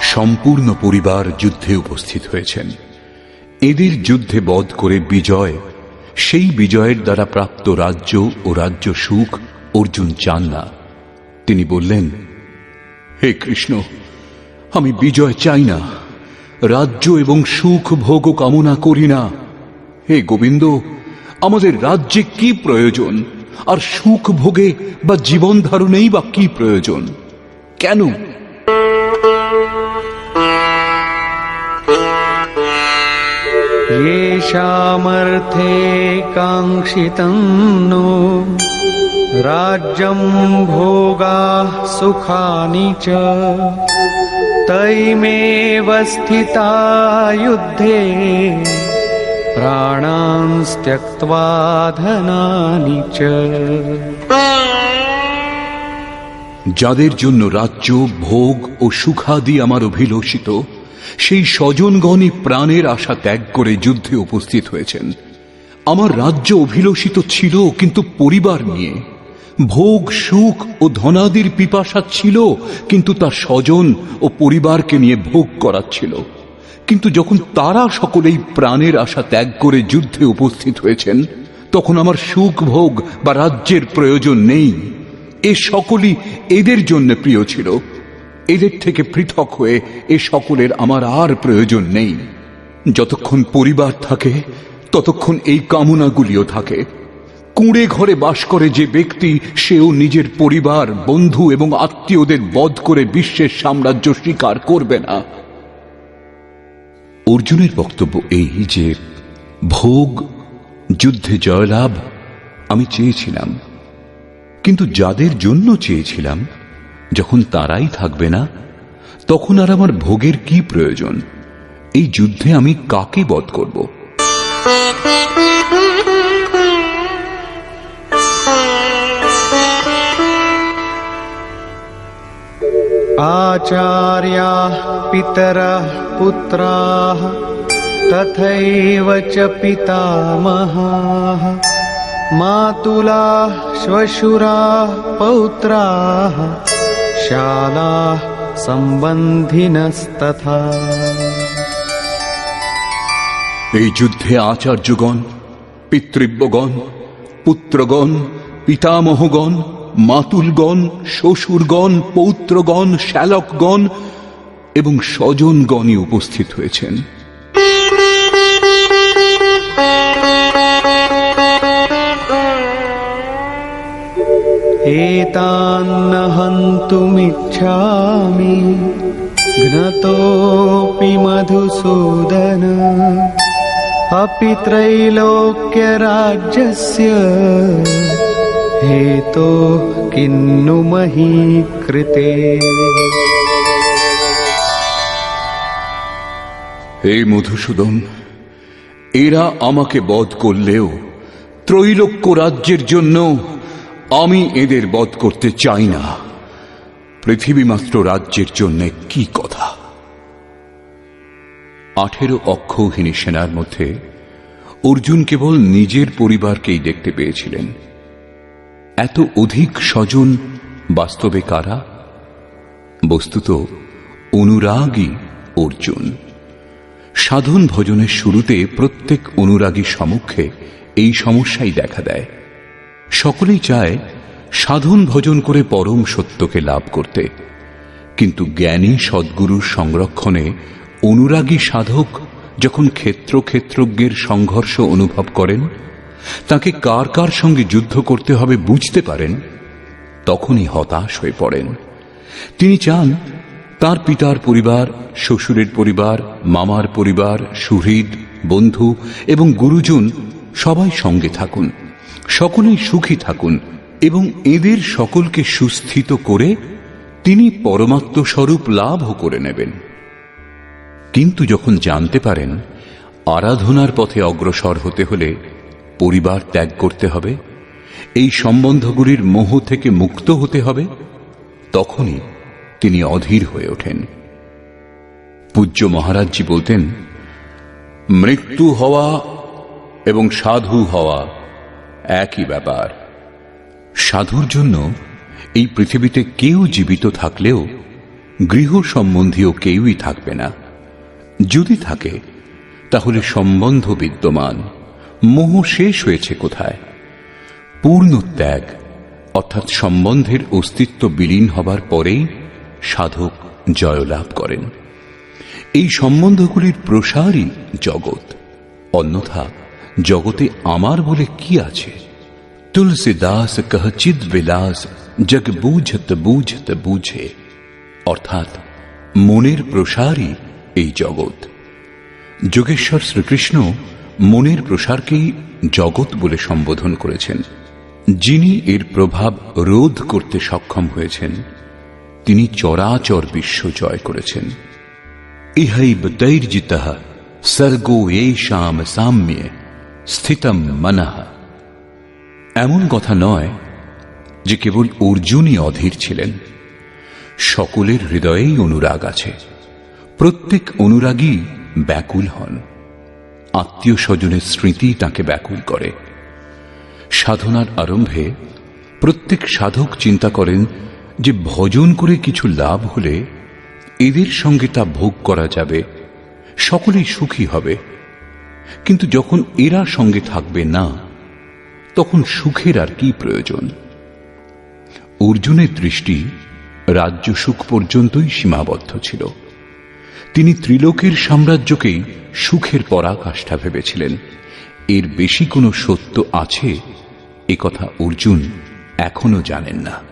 সম্পূর্ণ পরিবার যুদ্ধে উপস্থিত হয়েছেন। এদের যুদ্ধে বধ করে বিজয়, সেই বিজয়ের দ্বারা প্রাপ্ত রাজ্য ও রাজ্য সুখ অর্জুন চান না। তিনি বললেন, হে কৃষ্ণ, আমি বিজয় চাই না, রাজ্য এবং সুখ ভোগ কামনা করি না। হে গোবিন্দ, আমাদের রাজ্যে কি প্রয়োজন, আর সুখ ভোগে বা জীবন ধারণেই বা কি প্রয়োজন? কেন? येषामर्थे काङ्क्षितं नो राज्यं भोगाः सुखानि च तैमेव स्थिता युद्धे प्राणांस् त्यक्त्वा धनानि च। যাদের জন্য রাজ্য ভোগ ও সুখাদি আমার অভিলষিত, সেই স্বজনগণই প্রাণের আশা ত্যাগ করে যুদ্ধে উপস্থিত হয়েছেন। আমার রাজ্য অভিলষিত ছিল কিন্তু পরিবার নিয়ে, ভোগ সুখ ও ধনাদির পিপাসা ছিল কিন্তু তার স্বজন ও পরিবারকে নিয়ে ভোগ করাচ্ছিল। কিন্তু যখন তারা সকলেই প্রাণের আশা ত্যাগ করে যুদ্ধে উপস্থিত হয়েছেন, তখন আমার সুখ ভোগ বা রাজ্যের প্রয়োজন নেই। এ সকলই এদের জন্য প্রিয় ছিল। এদের থেকে পৃথক হয়ে এ সকলের আমার আর প্রয়োজন নেই। যতক্ষণ পরিবার থাকে ততক্ষণ এই কামনাগুলিও থাকে। কুঁড়ে ঘরে বাস করে যে ব্যক্তি, সেও নিজের পরিবার, বন্ধু এবং আত্মীয়দের বধ করে বিশ্বের সাম্রাজ্য স্বীকার করবে না। অর্জুনের বক্তব্য এই যে ভোগ, যুদ্ধে জয়লাভ আমি চেয়েছিলাম, কিন্তু যাদের জন্য চেয়েছিলাম যখন তারাই থাকবে না, তখন আর আমার ভোগের কি প্রয়োজন? এই যুদ্ধে আমি কাকে বধ করব? आचार्याः पितरः पुत्राः तथैव च पितामहाः मातुलाः श्वशुराः पौत्राः शालाः सम्बन्धिनस्तथा। এই যুদ্ধে আচার্যগণ, পিতৃব্যগণ, পুত্রগণ, পিতামহগণ, মাতুলগণ, শ্বশুরগণ, পৌত্রগণ, শ্যালকগণ এবং স্বজনগণই উপস্থিত হয়েছেন। एतान्न हन्तुमिच्छामि घ्नतोऽपि मधुसूदन अपि त्रैलोक्यराज्यस्य हेतोः किन्नु मही कृते। হে মধুসূদন, এরা আমাকে বধ করলেও ত্রৈলোক্য রাজ্যের জন্য আমি এদের বধ করতে চাই না। পৃথিবী মাত্র রাজ্যের জন্য কি কথা। 18 অক্ষৌহিনী সেনার মধ্যে অর্জুন কেবল নিজের পরিবারকেই দেখতে পেয়েছিলেন। এত অধিক স্বজন বাস্তবে কারা? বস্তুত অনুরাগী অর্জুন। সাধন ভজনের শুরুতে প্রত্যেক অনুরাগী সম্মুখে এই সমস্যাই দেখা দেয়। সকলেই চায় সাধন ভজন করে পরম সত্যকে লাভ করতে, কিন্তু জ্ঞানী সদ্গুরুর সংরক্ষণে অনুরাগী সাধক যখন ক্ষেত্রজ্ঞের সংঘর্ষ অনুভব করেন, তাকে কার কার সঙ্গে যুদ্ধ করতে হবে বুঝতে পারেন, তখনই হতাশ হয়ে পড়েন। তিনি চান তার পিতার পরিবার, শ্বশুরের পরিবার, মামার পরিবার, সুহৃদ, বন্ধু এবং গুরুজন সবাই সঙ্গে থাকুন, সকলেই সুখী থাকুন এবং এদের সকলকে সুস্থিত করে তিনি পরমাত্মস্বরূপ লাভও করে নেবেন। কিন্তু যখন জানতে পারেন আরাধনার পথে অগ্রসর হতে হলে পরিবার ত্যাগ করতে হবে, এই সম্বন্ধগুলির মোহ থেকে মুক্ত হতে হবে, তখনই তিনি অধীর হয়ে ওঠেন। পূজ্য মহারাজজি বলতেন, মৃত্যু হওয়া এবং সাধু হওয়া একই ব্যাপার। সাধুর জন্য এই পৃথিবীতে কেউ জীবিত থাকলেও গৃহ সম্বন্ধীয় কেউই থাকবে না। যদি থাকে তাহলে সম্বন্ধ বিদ্যমান, মোহ শেষ হয়েছে কোথায়? পূর্ণ ত্যাগ অর্থাৎ সম্বন্ধের অস্তিত্ব বিলীন হবার পরেই সাধক জয়লাভ করেন। এই সম্বন্ধগুলির প্রসারই জগৎ, অন্যথা জগতে আমার বলে কি আছে? তুলসীদাস কহ চিদ বিলাস জগ বুঝত বুঝত বুঝে, অর্থাৎ মনের প্রসারই এই জগৎ। যোগেশ্বর শ্রীকৃষ্ণ মনের প্রসারকেই জগৎ বলে সম্বোধন করেছেন। যিনি এর প্রভাব রোধ করতে সক্ষম হয়েছেন, তিনি চরাচর বিশ্ব জয় করেছেন। ইহৈব তৈর্জিতঃ সর্গো এষাম সাম্যে স্থিতম মনঃ। এমন কথা নয় যে কেবল অর্জুনই অধীর ছিলেন। সকলের হৃদয়েই অনুরাগ আছে। প্রত্যেক অনুরাগী ব্যাকুল হন। আত্মীয় স্বজনের স্মৃতি তাকে ব্যাকুল করে। সাধনার আরম্ভে প্রত্যেক সাধক চিন্তা করেন যে ভজন করে কিছু লাভ হলে এদের সঙ্গে তা ভোগ করা যাবে, সকলেই সুখী হবে। কিন্তু যখন এরা সঙ্গে থাকবে না, তখন সুখের আর কি প্রয়োজন? অর্জুনের দৃষ্টি রাজ্য সুখ পর্যন্তই সীমাবদ্ধ ছিল। তিনি ত্রিলোকের সাম্রাজ্যকেই সুখের পরাকাষ্ঠা ভেবেছিলেন। এর বেশি কোনো সত্য আছে একথা অর্জুন এখনো জানেন না।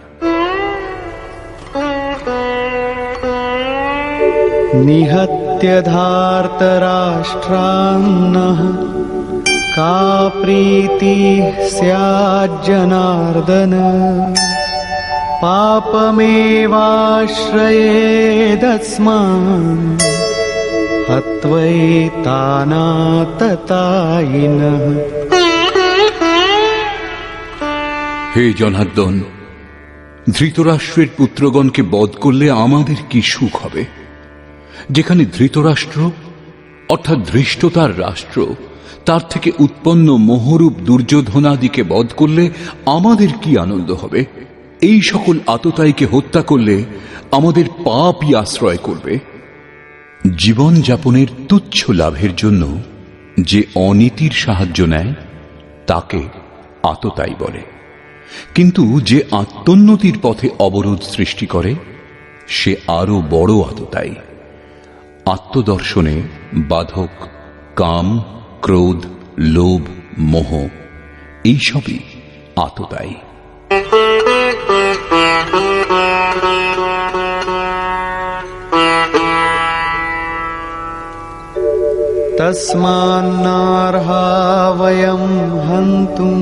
निहत्य धार्तराष्ट्रान्नः का प्रीतिः स्याज्जनार्दन पापमेवाश्रयेदस्मान् हत्वैतानाततायिनः। হে জনার্দন, ধৃতরাষ্ট্রের পুত্রগণকে বধ করলে আমাদের কি সুখ হবে? যেখানে ধৃতরাষ্ট্র অর্থাৎ ধৃষ্টতার রাষ্ট্র তার থেকে উৎপন্ন মোহরূপ দুর্যোধনাদিকে বধ করলে আমাদের কি আনন্দ হবে? এই সকল আততায়ীকে হত্যা করলে আমাদের পাপই আশ্রয় করবে। জীবন যাপনের তুচ্ছ লাভের জন্য যে অনীতির সাহায্য নেয় তাকে আততায়ী বলে, কিন্তু যে আত্মোন্নতির পথে অবরোধ সৃষ্টি করে সে আরো বড় আততায়ী। আত্মদর্শনে বাধক কাম, ক্রোধ, লোভ, মোহ এইসবই আততায়ী। तस्मान्नार्हा वयं हन्तुं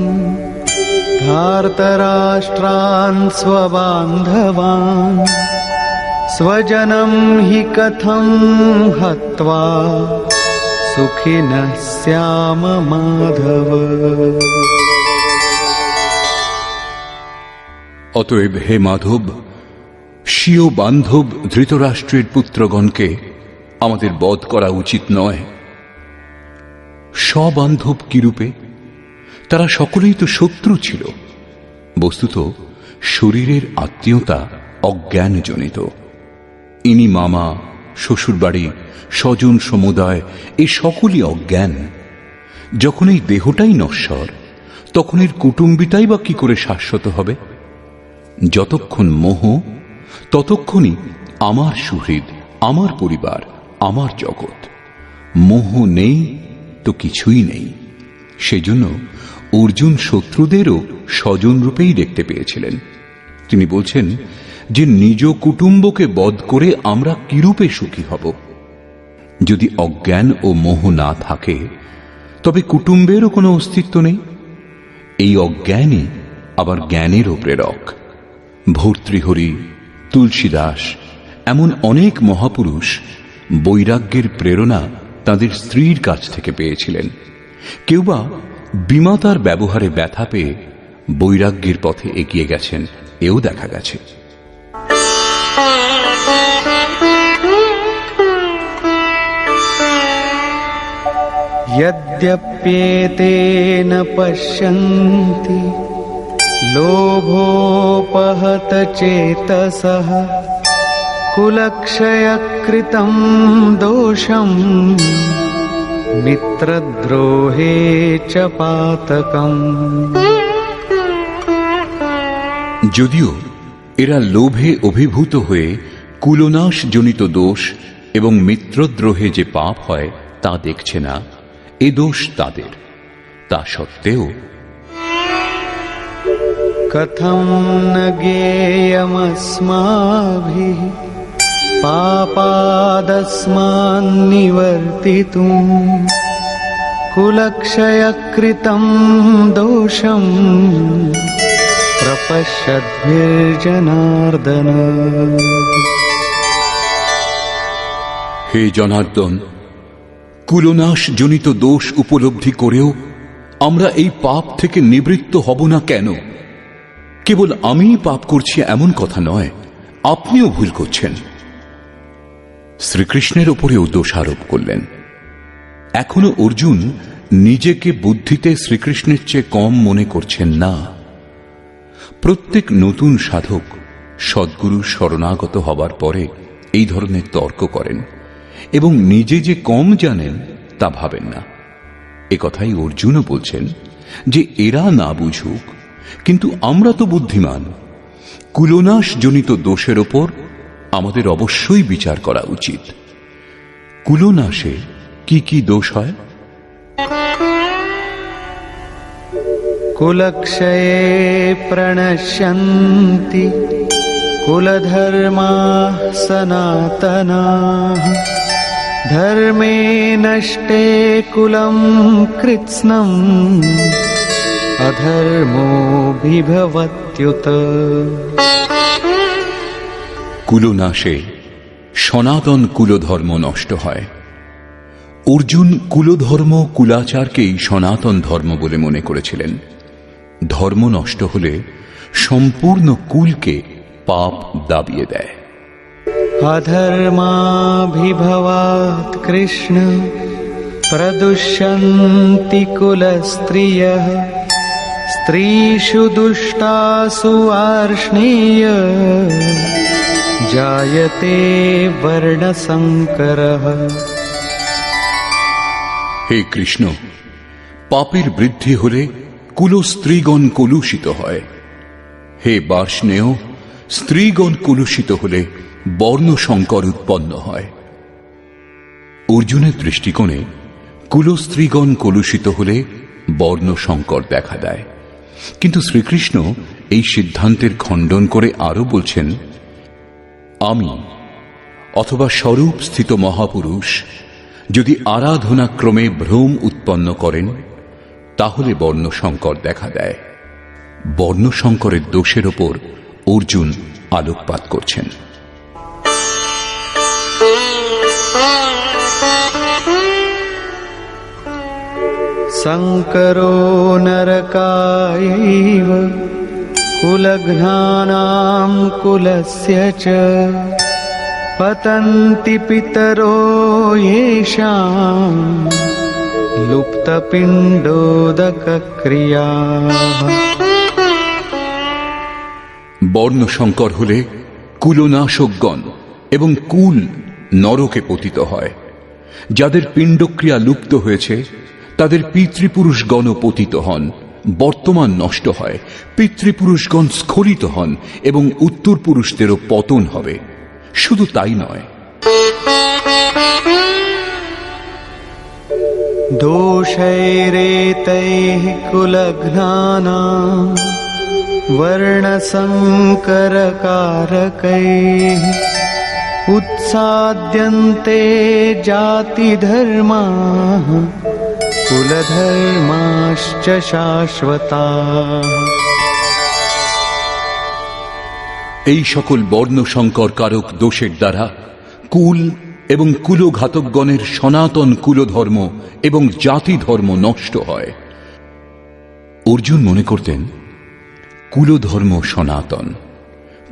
धार्तराष्ट्रान् स्वबान्धवान् स्वजनं हि कथं हत्वा सुखिनः स्याम माधव। অতএব হে মাধব, স্বীয় বান্ধব ধৃতরাষ্ট্রের পুত্রগণকে আমাদের বধ করা উচিত নয়। স্ববান্ধব কিরূপে? তারা সকলেই তো শত্রু ছিল। বস্তুত শরীরের আত্মীয়তা অজ্ঞানজনিত। ইনি মামা, শ্বশুরবাড়ি, স্বজন সমুদায় এ সকলই অজ্ঞান। যখন এই দেহটাই নশ্বর, তখন এর কুটুম্বিতাই বা কি করে শাশ্বত হবে? যতক্ষণ মোহ, ততক্ষণই আমার সুহৃদ, আমার পরিবার, আমার জগৎ। মোহ নেই তো কিছুই নেই। সেজন্য অর্জুন শত্রুদেরও স্বজন রূপেই দেখতে পেয়েছিলেন। তিনি বলছেন যে নিজ কুটুম্বকে বধ করে আমরা কিরূপে সুখী হব? যদি অজ্ঞান ও মোহ না থাকে তবে কুটুম্বেরও কোনো অস্তিত্ব নেই। এই অজ্ঞানই আবার জ্ঞানেরও প্রেরক। ভর্তৃহরি, তুলসীদাস এমন অনেক মহাপুরুষ বৈরাগ্যের প্রেরণা তাদের স্ত্রীর কাছ থেকে পেয়েছিলেন। কেউ বা বিমাতার ব্যবহারে ব্যথা পেয়ে বৈরাগ্যের পথে এগিয়ে গেছেন, এও দেখা গেছে। यद्यप्येतेन पश्यन्ति लोभोपहत चेतसः कुलक्षयकृतं दोषं मित्रद्रोहे च पातकम्। যদিও এরা লোভে অভিভূত হয়ে কুলনাশ জনিত দোষ এবং মিত্রদ্রোহে যে পাপ হয় তা দেখছে না, এ দোষ তাদের। তা সত্ত্বেও कथं न ज्ञेयमस्माभिः पापादस्मान्निवर्तितुं कुलक्षयकृतं दोषं प्रपश्यद्भिर्जनार्दन। হে জনার্দন, কুলনাশ জনিত দোষ উপলব্ধি করেও আমরা এই পাপ থেকে নিবৃত্ত হব না কেন? কেবল আমিই পাপ করছি এমন কথা নয়, আপনিও ভুল করছেন। শ্রীকৃষ্ণের উপরেও দোষারোপ করলেন। এখনো অর্জুন নিজেকে বুদ্ধিতে শ্রীকৃষ্ণের চেয়ে কম মনে করছেন না। প্রত্যেক নতুন সাধক সদ্গুরু শরণাগত হবার পরে এই ধরনের তর্ক করেন এবং নিজে যে কম জানেন তা ভাবেন না। এ কথাই অর্জুনও বলছেন যে এরা না বুঝুক, কিন্তু আমরা তো বুদ্ধিমান। কুলনাশ জনিত দোষের ওপর আমাদের অবশ্যই বিচার করা উচিত। কুলনাশে কি কি দোষ হয়? कुलक्षये प्रणश्यन्ति कुलधर्माः सनातनाः धर्मे नष्टे कुलं कृत्स्नम् अधर्मोऽभिभवत्युत। কুলনাশে সনাতন কুলধর্ম নষ্ট হয়। অর্জুন কুলধর্ম, কুলাচারকেই সনাতন ধর্ম বলে মনে করেছিলেন। ধর্ম নষ্ট হলে সম্পূর্ণ কুলকে পাপ দাবিয়ে দেয়। अधर्माभिभवात् कृष्ण प्रदुष्यन्ति कुलस्त्रियः स्त्रीषु दुष्टासु वार्ष्णेय जायते वर्णसंकरः। হে কৃষ্ণ, পাপের বৃদ্ধি হলে কুলস্ত্রীগণ কলুষিত হয়। হে বার্ষ্ণেয়, স্ত্রীগণ কলুষিত হলে বর্ণ সংকর উৎপন্ন হয়। অর্জুনের দৃষ্টিকোণে কুলস্ত্রীগণ কলুষিত হলে বর্ণ সংকর দেখা দেয়, কিন্তু শ্রীকৃষ্ণ এই সিদ্ধান্তের খণ্ডন করে আরো বলছেন, আমি অথবা স্বরূপ স্থিত মহাপুরুষ যদি আরাধনাক্রমে ভ্রম উৎপন্ন করেন তাহলে বর্ণ সংকর দেখা দেয়। বর্ণ সংকরের দোষের ওপর অর্জুন আলোকপাত করছেন। संकरो नरकायैव कुलघ्नानां कुलस्य च पतन्ति पितरो येषां लुप्तपिण्डोदकक्रियाः। বর্ণ সংকর হলে কুলনাশকগণ এবং কুল নরকে পতিত হয়। যাদের পিণ্ডক্রিয়া লুপ্ত হয়েছে তাদের পিতৃপুরুষগণ পতিত হন, বর্তমান নষ্ট হয়, পিতৃপুরুষগণ স্খলিত হন এবং উত্তর পুরুষদেরও পতন হবে। শুধু তাই নয়, दोषैरेतैः कुलघ्नानां वर्णसंकरकारकैः उत्साद्यन्ते जातिधर्माः कुलधर्माश्च शाश्वताः। এই সকল বর্ণ সংকর কারক দোষের দ্বারা কুল এবং কুলঘাতকগণের সনাতন কুলধর্ম এবং জাতি ধর্ম নষ্ট হয়। অর্জুন মনে করতেন কুলধর্ম সনাতন,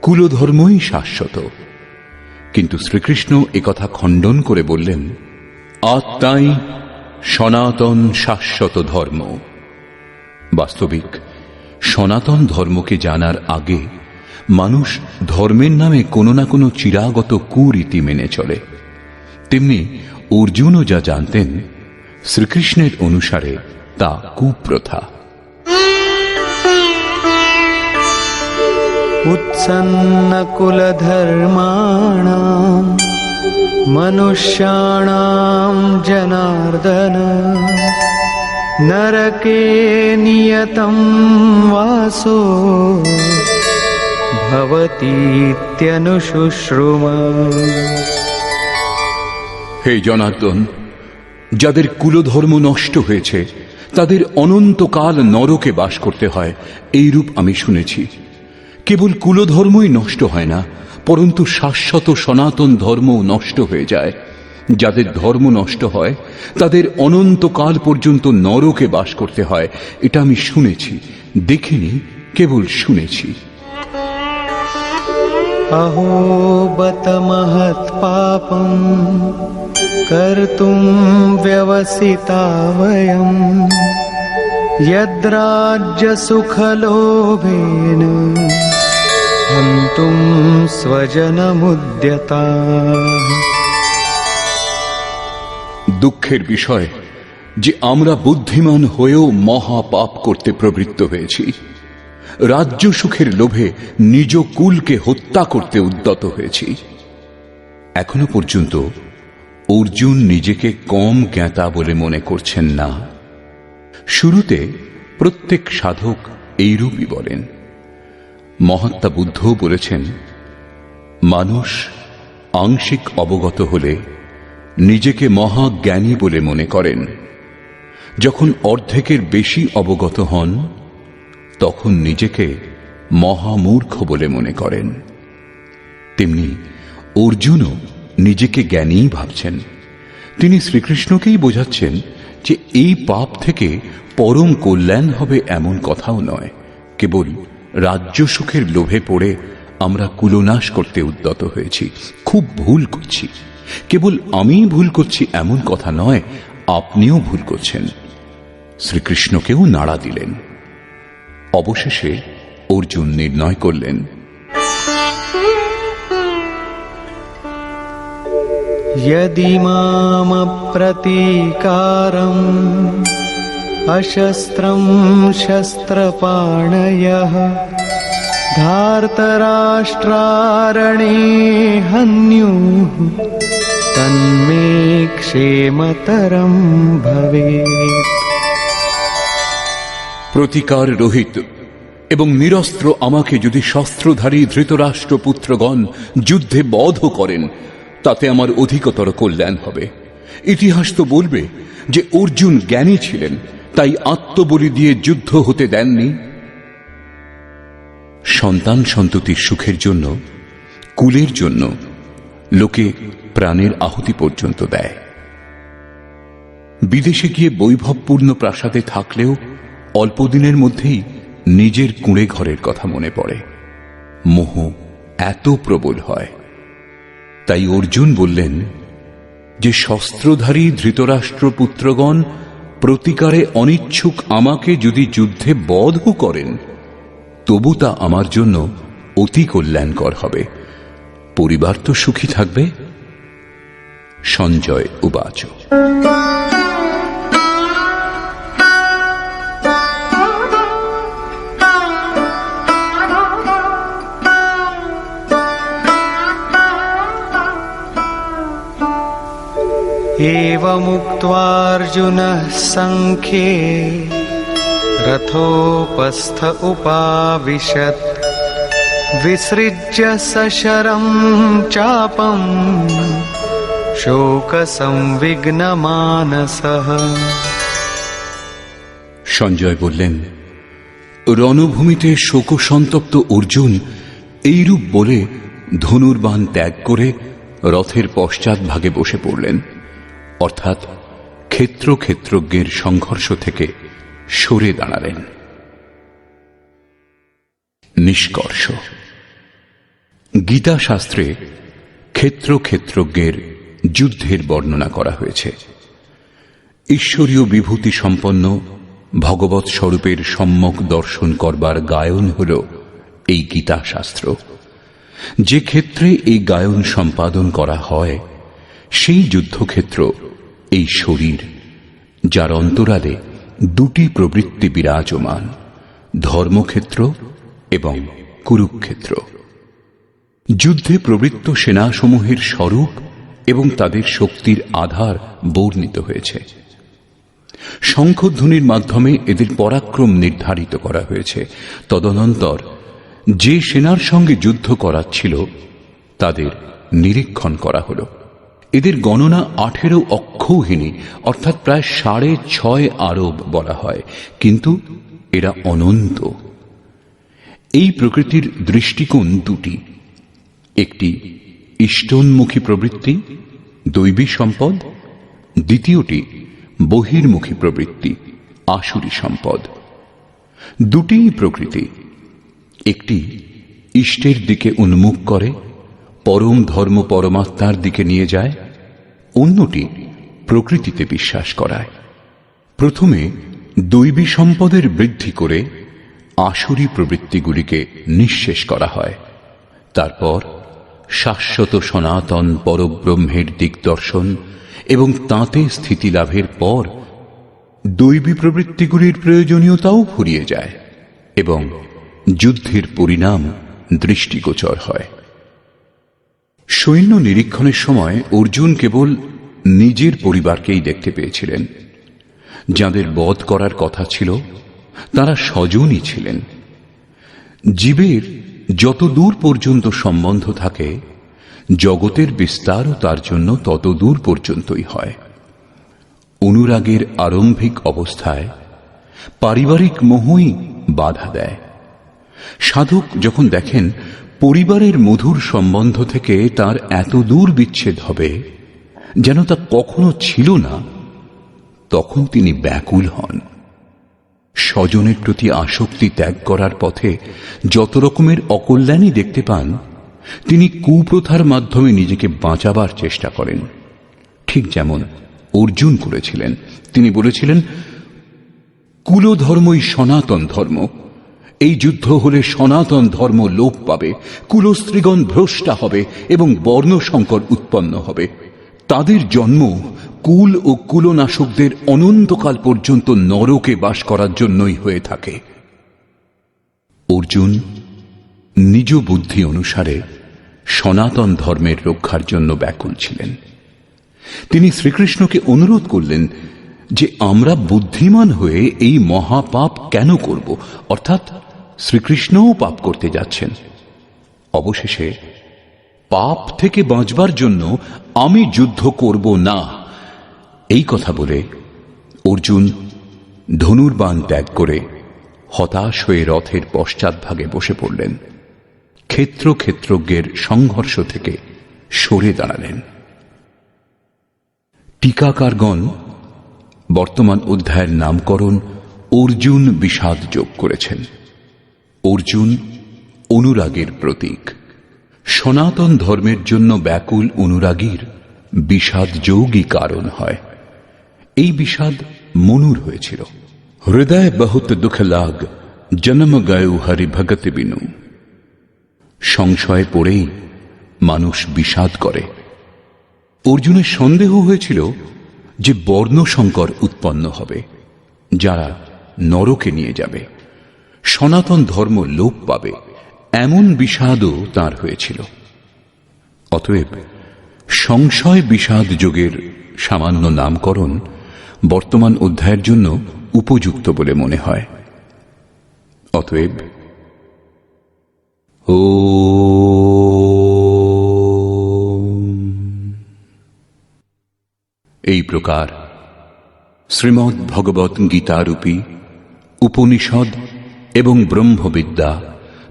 কুলধর্মই শাশ্বত, কিন্তু শ্রীকৃষ্ণ একথা খণ্ডন করে বললেন, আত্মাই সনাতন শাশ্বত ধর্ম। বাস্তবিক সনাতন ধর্মকে জানার আগে মানুষ ধর্মের নামে কোনো না কোনো চিরাগত কুরীতি মেনে চলে। তেমনি অর্জুনও যা জানতেন শ্রীকৃষ্ণের অনুসারে তা কুপ্রথা। उत्सन्नकुलधर्माणां मनुष्याणां जनार्दन नरके नियतं वासो भवतीत्यनुशुश्रुमा। হে জনার্দন, যাদের কুলধর্ম নষ্ট হয়েছে তাদের অনন্তকাল নরকে বাস করতে হয়, এইরূপ আমি শুনেছি। কেবল কুলধর্মই নষ্ট হয় না, পরন্তু শাশ্বত সনাতন ধর্মও নষ্ট হয়ে যায়। যাদের ধর্ম নষ্ট হয় তাদের অনন্তকাল পর্যন্ত নরকে বাস করতে হয়, এটা আমি শুনেছি, দেখিনি, কেবল শুনেছি। अहो बत महत्पापं कर्तुं व्यवसिता वयं यद्राज्यसुखलोभेन हन्तुं स्वजनमुद्यताः। দুঃখের বিষয় যে আমরা বুদ্ধিমান হয়েও মহাপাপ করতে প্রবৃত্ত হয়েছি। রাজ্য সুখের লোভে নিজ কুলকে হত্যা করতে উদ্যত হয়েছি। এখনো পর্যন্ত অর্জুন নিজেকে কম জ্ঞাতা বলে মনে করছেন না। শুরুতে প্রত্যেক সাধক এইরূপই বলেন। মহাত্মা বুদ্ধও বলেছেন, মানুষ আংশিক অবগত হলে নিজেকে মহাজ্ঞানী বলে মনে করেন, যখন অর্ধেকের বেশি অবগত হন তখন নিজেকে মহামূর্খ বলে মনে করেন। তেমনি অর্জুনও নিজেকে জ্ঞানীই ভাবছেন। তিনি শ্রীকৃষ্ণকেই বোঝাচ্ছেন যে এই পাপ থেকে পরম কল্যাণ হবে এমন কথাও নয়, কেবল রাজ্য সুখের লোভে পড়ে আমরা কুলনাশ করতে উদ্যত হয়েছি, খুব ভুল করছি। কেবল আমিই ভুল করছি এমন কথা নয়, আপনিও ভুল করছেন। শ্রীকৃষ্ণকেও নাড়া দিলেন। অবশেষে অর্জুন নির্ণয় করলেন, यदि मामप्रतीकारम् अशस्त्रं शस्त्रपाणयः धार्तराष्ट्रारणे हन्युः तन्मे क्षेमतरं भवेत्। প্রতিকার রহিত এবং নিরস্ত্র আমাকে যদি শস্ত্রধারী ধৃতরাষ্ট্রপুত্রগণ যুদ্ধে বধ করেন, তাতে আমার অধিকতর কল্যাণ হবে। ইতিহাস তো বলবে যে অর্জুন জ্ঞানী ছিলেন, তাই আত্মবলি দিয়ে যুদ্ধ হতে দেননি। সন্তান সন্ততির সুখের জন্য, কুলের জন্য লোকে প্রাণের আহুতি পর্যন্ত দেয়। বিদেশে গিয়ে বৈভবপূর্ণ প্রাসাদে থাকলেও অল্পদিনের মধ্যেই নিজের কুঁড়ে ঘরের কথা মনে পড়ে। মোহ এত প্রবল হয়। তাই অর্জুন বললেন যে শস্ত্রধারী ধৃতরাষ্ট্রপুত্রগণ প্রতিকারে অনিচ্ছুক আমাকে যদি যুদ্ধে বধ করেন, তবু তা আমার জন্য অতি কল্যাণকর হবে। পরিবার তো সুখী থাকবে। সঞ্জয় উবাচ। एवमुक्त्वार्जुनः सङ्ख्ये रथोपस्थ उपाविशत् विसृज्य सशरं चापं शोकसंविघ्नमानसः। সঞ্জয় বললেন, রণভূমিতে শোকসন্তপ্ত অর্জুন এইরূপ বলে ধনুর্বাণ ত্যাগ করে রথের পশ্চাৎ ভাগে বসে পড়লেন, অর্থাৎ ক্ষেত্রজ্ঞের সংঘর্ষ থেকে সরে দাঁড়ালেন। নিষ্কর্ষ। গীতা শাস্ত্রে ক্ষেত্রজ্ঞের যুদ্ধের বর্ণনা করা হয়েছে। ঈশ্বরীয় বিভূতি সম্পন্ন ভগবৎ স্বরূপের সম্যক দর্শন করবার গায়ন হল এই গীতা শাস্ত্র। যে ক্ষেত্রে এই গায়ন সম্পাদন করা হয়, সেই যুদ্ধক্ষেত্র এই শরীর, যার অন্তরালে দুটি প্রবৃত্তি বিরাজমান, ধর্মক্ষেত্র এবং কুরুক্ষেত্র। যুদ্ধে প্রবৃত্ত সেনাসমূহের স্বরূপ এবং তাদের শক্তির আধার বর্ণিত হয়েছে। শঙ্খধ্বনির মাধ্যমে এদের পরাক্রম নির্ধারিত করা হয়েছে। তদনন্তর যে সেনার সঙ্গে যুদ্ধ করাচ্ছিল তাদের নিরীক্ষণ করা হল। এদের গণনা 18 অক্ষৌহিনী, অর্থাৎ প্রায় 6.5 আরব বলা হয়, কিন্তু এরা অনন্ত। এই প্রকৃতির দৃষ্টিকোণ দুটি, একটি ইষ্টোন্মুখী প্রবৃত্তি, দৈবী সম্পদ, দ্বিতীয়টি বহির্মুখী প্রবৃত্তি, আসুরী সম্পদ। দুটিই প্রকৃতি। একটি ইষ্টের দিকে উন্মুখ করে, পরম ধর্ম পরমাত্মার দিকে নিয়ে যায়, অন্যটি প্রকৃতিতে বিশ্বাস করায়। প্রথমে দৈবী সম্পদের বৃদ্ধি করে আসুরী প্রবৃত্তিগুলিকে নিঃশেষ করা হয়। তারপর শাশ্বত সনাতন পরব্রহ্মের দিকদর্শন এবং তাঁতে স্থিতি লাভের পর দৈবী প্রবৃত্তিগুলির প্রয়োজনীয়তাও ফুরিয়ে যায় এবং যুদ্ধের পরিণাম দৃষ্টিগোচর হয়। সৈন্য নিরীক্ষণের সময় অর্জুন কেবল নিজের পরিবারকেই দেখতে পেয়েছিলেন। যাদের বধ করার কথা ছিল তারা স্বজনই ছিলেন। জীবের যত দূর পর্যন্ত সম্বন্ধ থাকে, জগতের বিস্তারও তার জন্য তত দূর পর্যন্তই হয়। অনুরাগের আরম্ভিক অবস্থায় পারিবারিক মোহই বাধা দেয়। সাধক যখন দেখেন পরিবারের মধুর সম্বন্ধ থেকে তার এত দূর বিচ্ছেদ হবে যেন তা কখনো ছিল না, তখন তিনি ব্যাকুল হন। স্বজনের প্রতি আসক্তি ত্যাগ করার পথে যত রকমের অকল্যাণই দেখতে পান, তিনি কুপ্রথার মাধ্যমে নিজেকে বাঁচাবার চেষ্টা করেন। ঠিক যেমন অর্জুন করেছিলেন। তিনি বলেছিলেন, কুলধর্মই সনাতন ধর্ম। এই যুদ্ধ হলে সনাতন ধর্ম লোপ পাবে, কুলস্ত্রীগণ ভ্রষ্টা হবে এবং বর্ণসংকর উৎপন্ন হবে। তাদের জন্ম কুল ও কুলনাশকদের অনন্তকাল পর্যন্ত নরকে বাস করার জন্যই হয়ে থাকে। অর্জুন নিজ বুদ্ধি অনুসারে সনাতন ধর্মের রক্ষার জন্য ব্যাকুল ছিলেন। তিনি শ্রীকৃষ্ণকে অনুরোধ করলেন যে আমরা বুদ্ধিমান হয়ে এই মহাপাপ কেন করব, অর্থাৎ শ্রীকৃষ্ণও পাপ করতে যাচ্ছেন। অবশেষে পাপ থেকে বাঁচবার জন্য আমি যুদ্ধ করব না, এই কথা বলে অর্জুন ধনুর্বাণ ত্যাগ করে হতাশ হয়ে রথের পশ্চাৎভাগে বসে পড়লেন। ক্ষেত্রজ্ঞের সংঘর্ষ থেকে সরে দাঁড়ালেন। টিকাকারগণ বর্তমান অধ্যায়ের নামকরণ অর্জুন বিষাদ যোগ করেছেন। অর্জুন অনুরাগের প্রতীক। সনাতন ধর্মের জন্য ব্যাকুল অনুরাগীর বিষাদ যোগই কারণ হয়। এই বিষাদ মনুর হয়েছিল। হৃদয় বহুত দুঃখ লাগ, জন্ম গয়ু হরি ভগত বিনু। সংশয়ে পড়েই মানুষ বিষাদ করে। অর্জুনের সন্দেহ হয়েছিল যে বর্ণসংকর উৎপন্ন হবে, যারা নরকে নিয়ে যাবে, সনাতন ধর্ম লোপ পাবে, এমন বিষাদও তাঁর হয়েছিল। অতএব সংশয় বিষাদ যোগের সামান্য নামকরণ বর্তমান অধ্যায়ের জন্য উপযুক্ত বলে মনে হয়। অতএব এই প্রকার শ্রীমদ্ ভগবত গীতারূপী উপনিষদ এবং ব্রহ্মবিদ্যা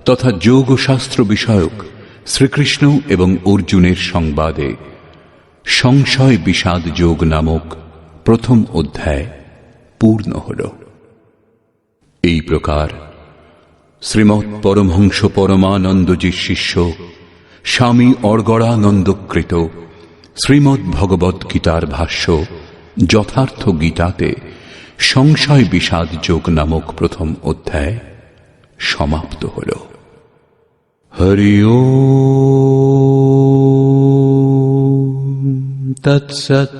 তথা যোগশাস্ত্র বিষয়ক শ্রীকৃষ্ণ এবং অর্জুনের সংবাদে সংশয় বিষাদ যোগ নামক প্রথম অধ্যায় পূর্ণ হল। এই প্রকার শ্রীমৎ পরমহংস পরমানন্দজির শিষ্য স্বামী অর্গড়ানন্দকৃত শ্রীমদ্ ভগবত গীতার ভাষ্য যথার্থ গীতাতে সংশয় বিষাদ যোগ নামক প্রথম অধ্যায় সমাপ্ত হল। হরি ওম তৎসৎ।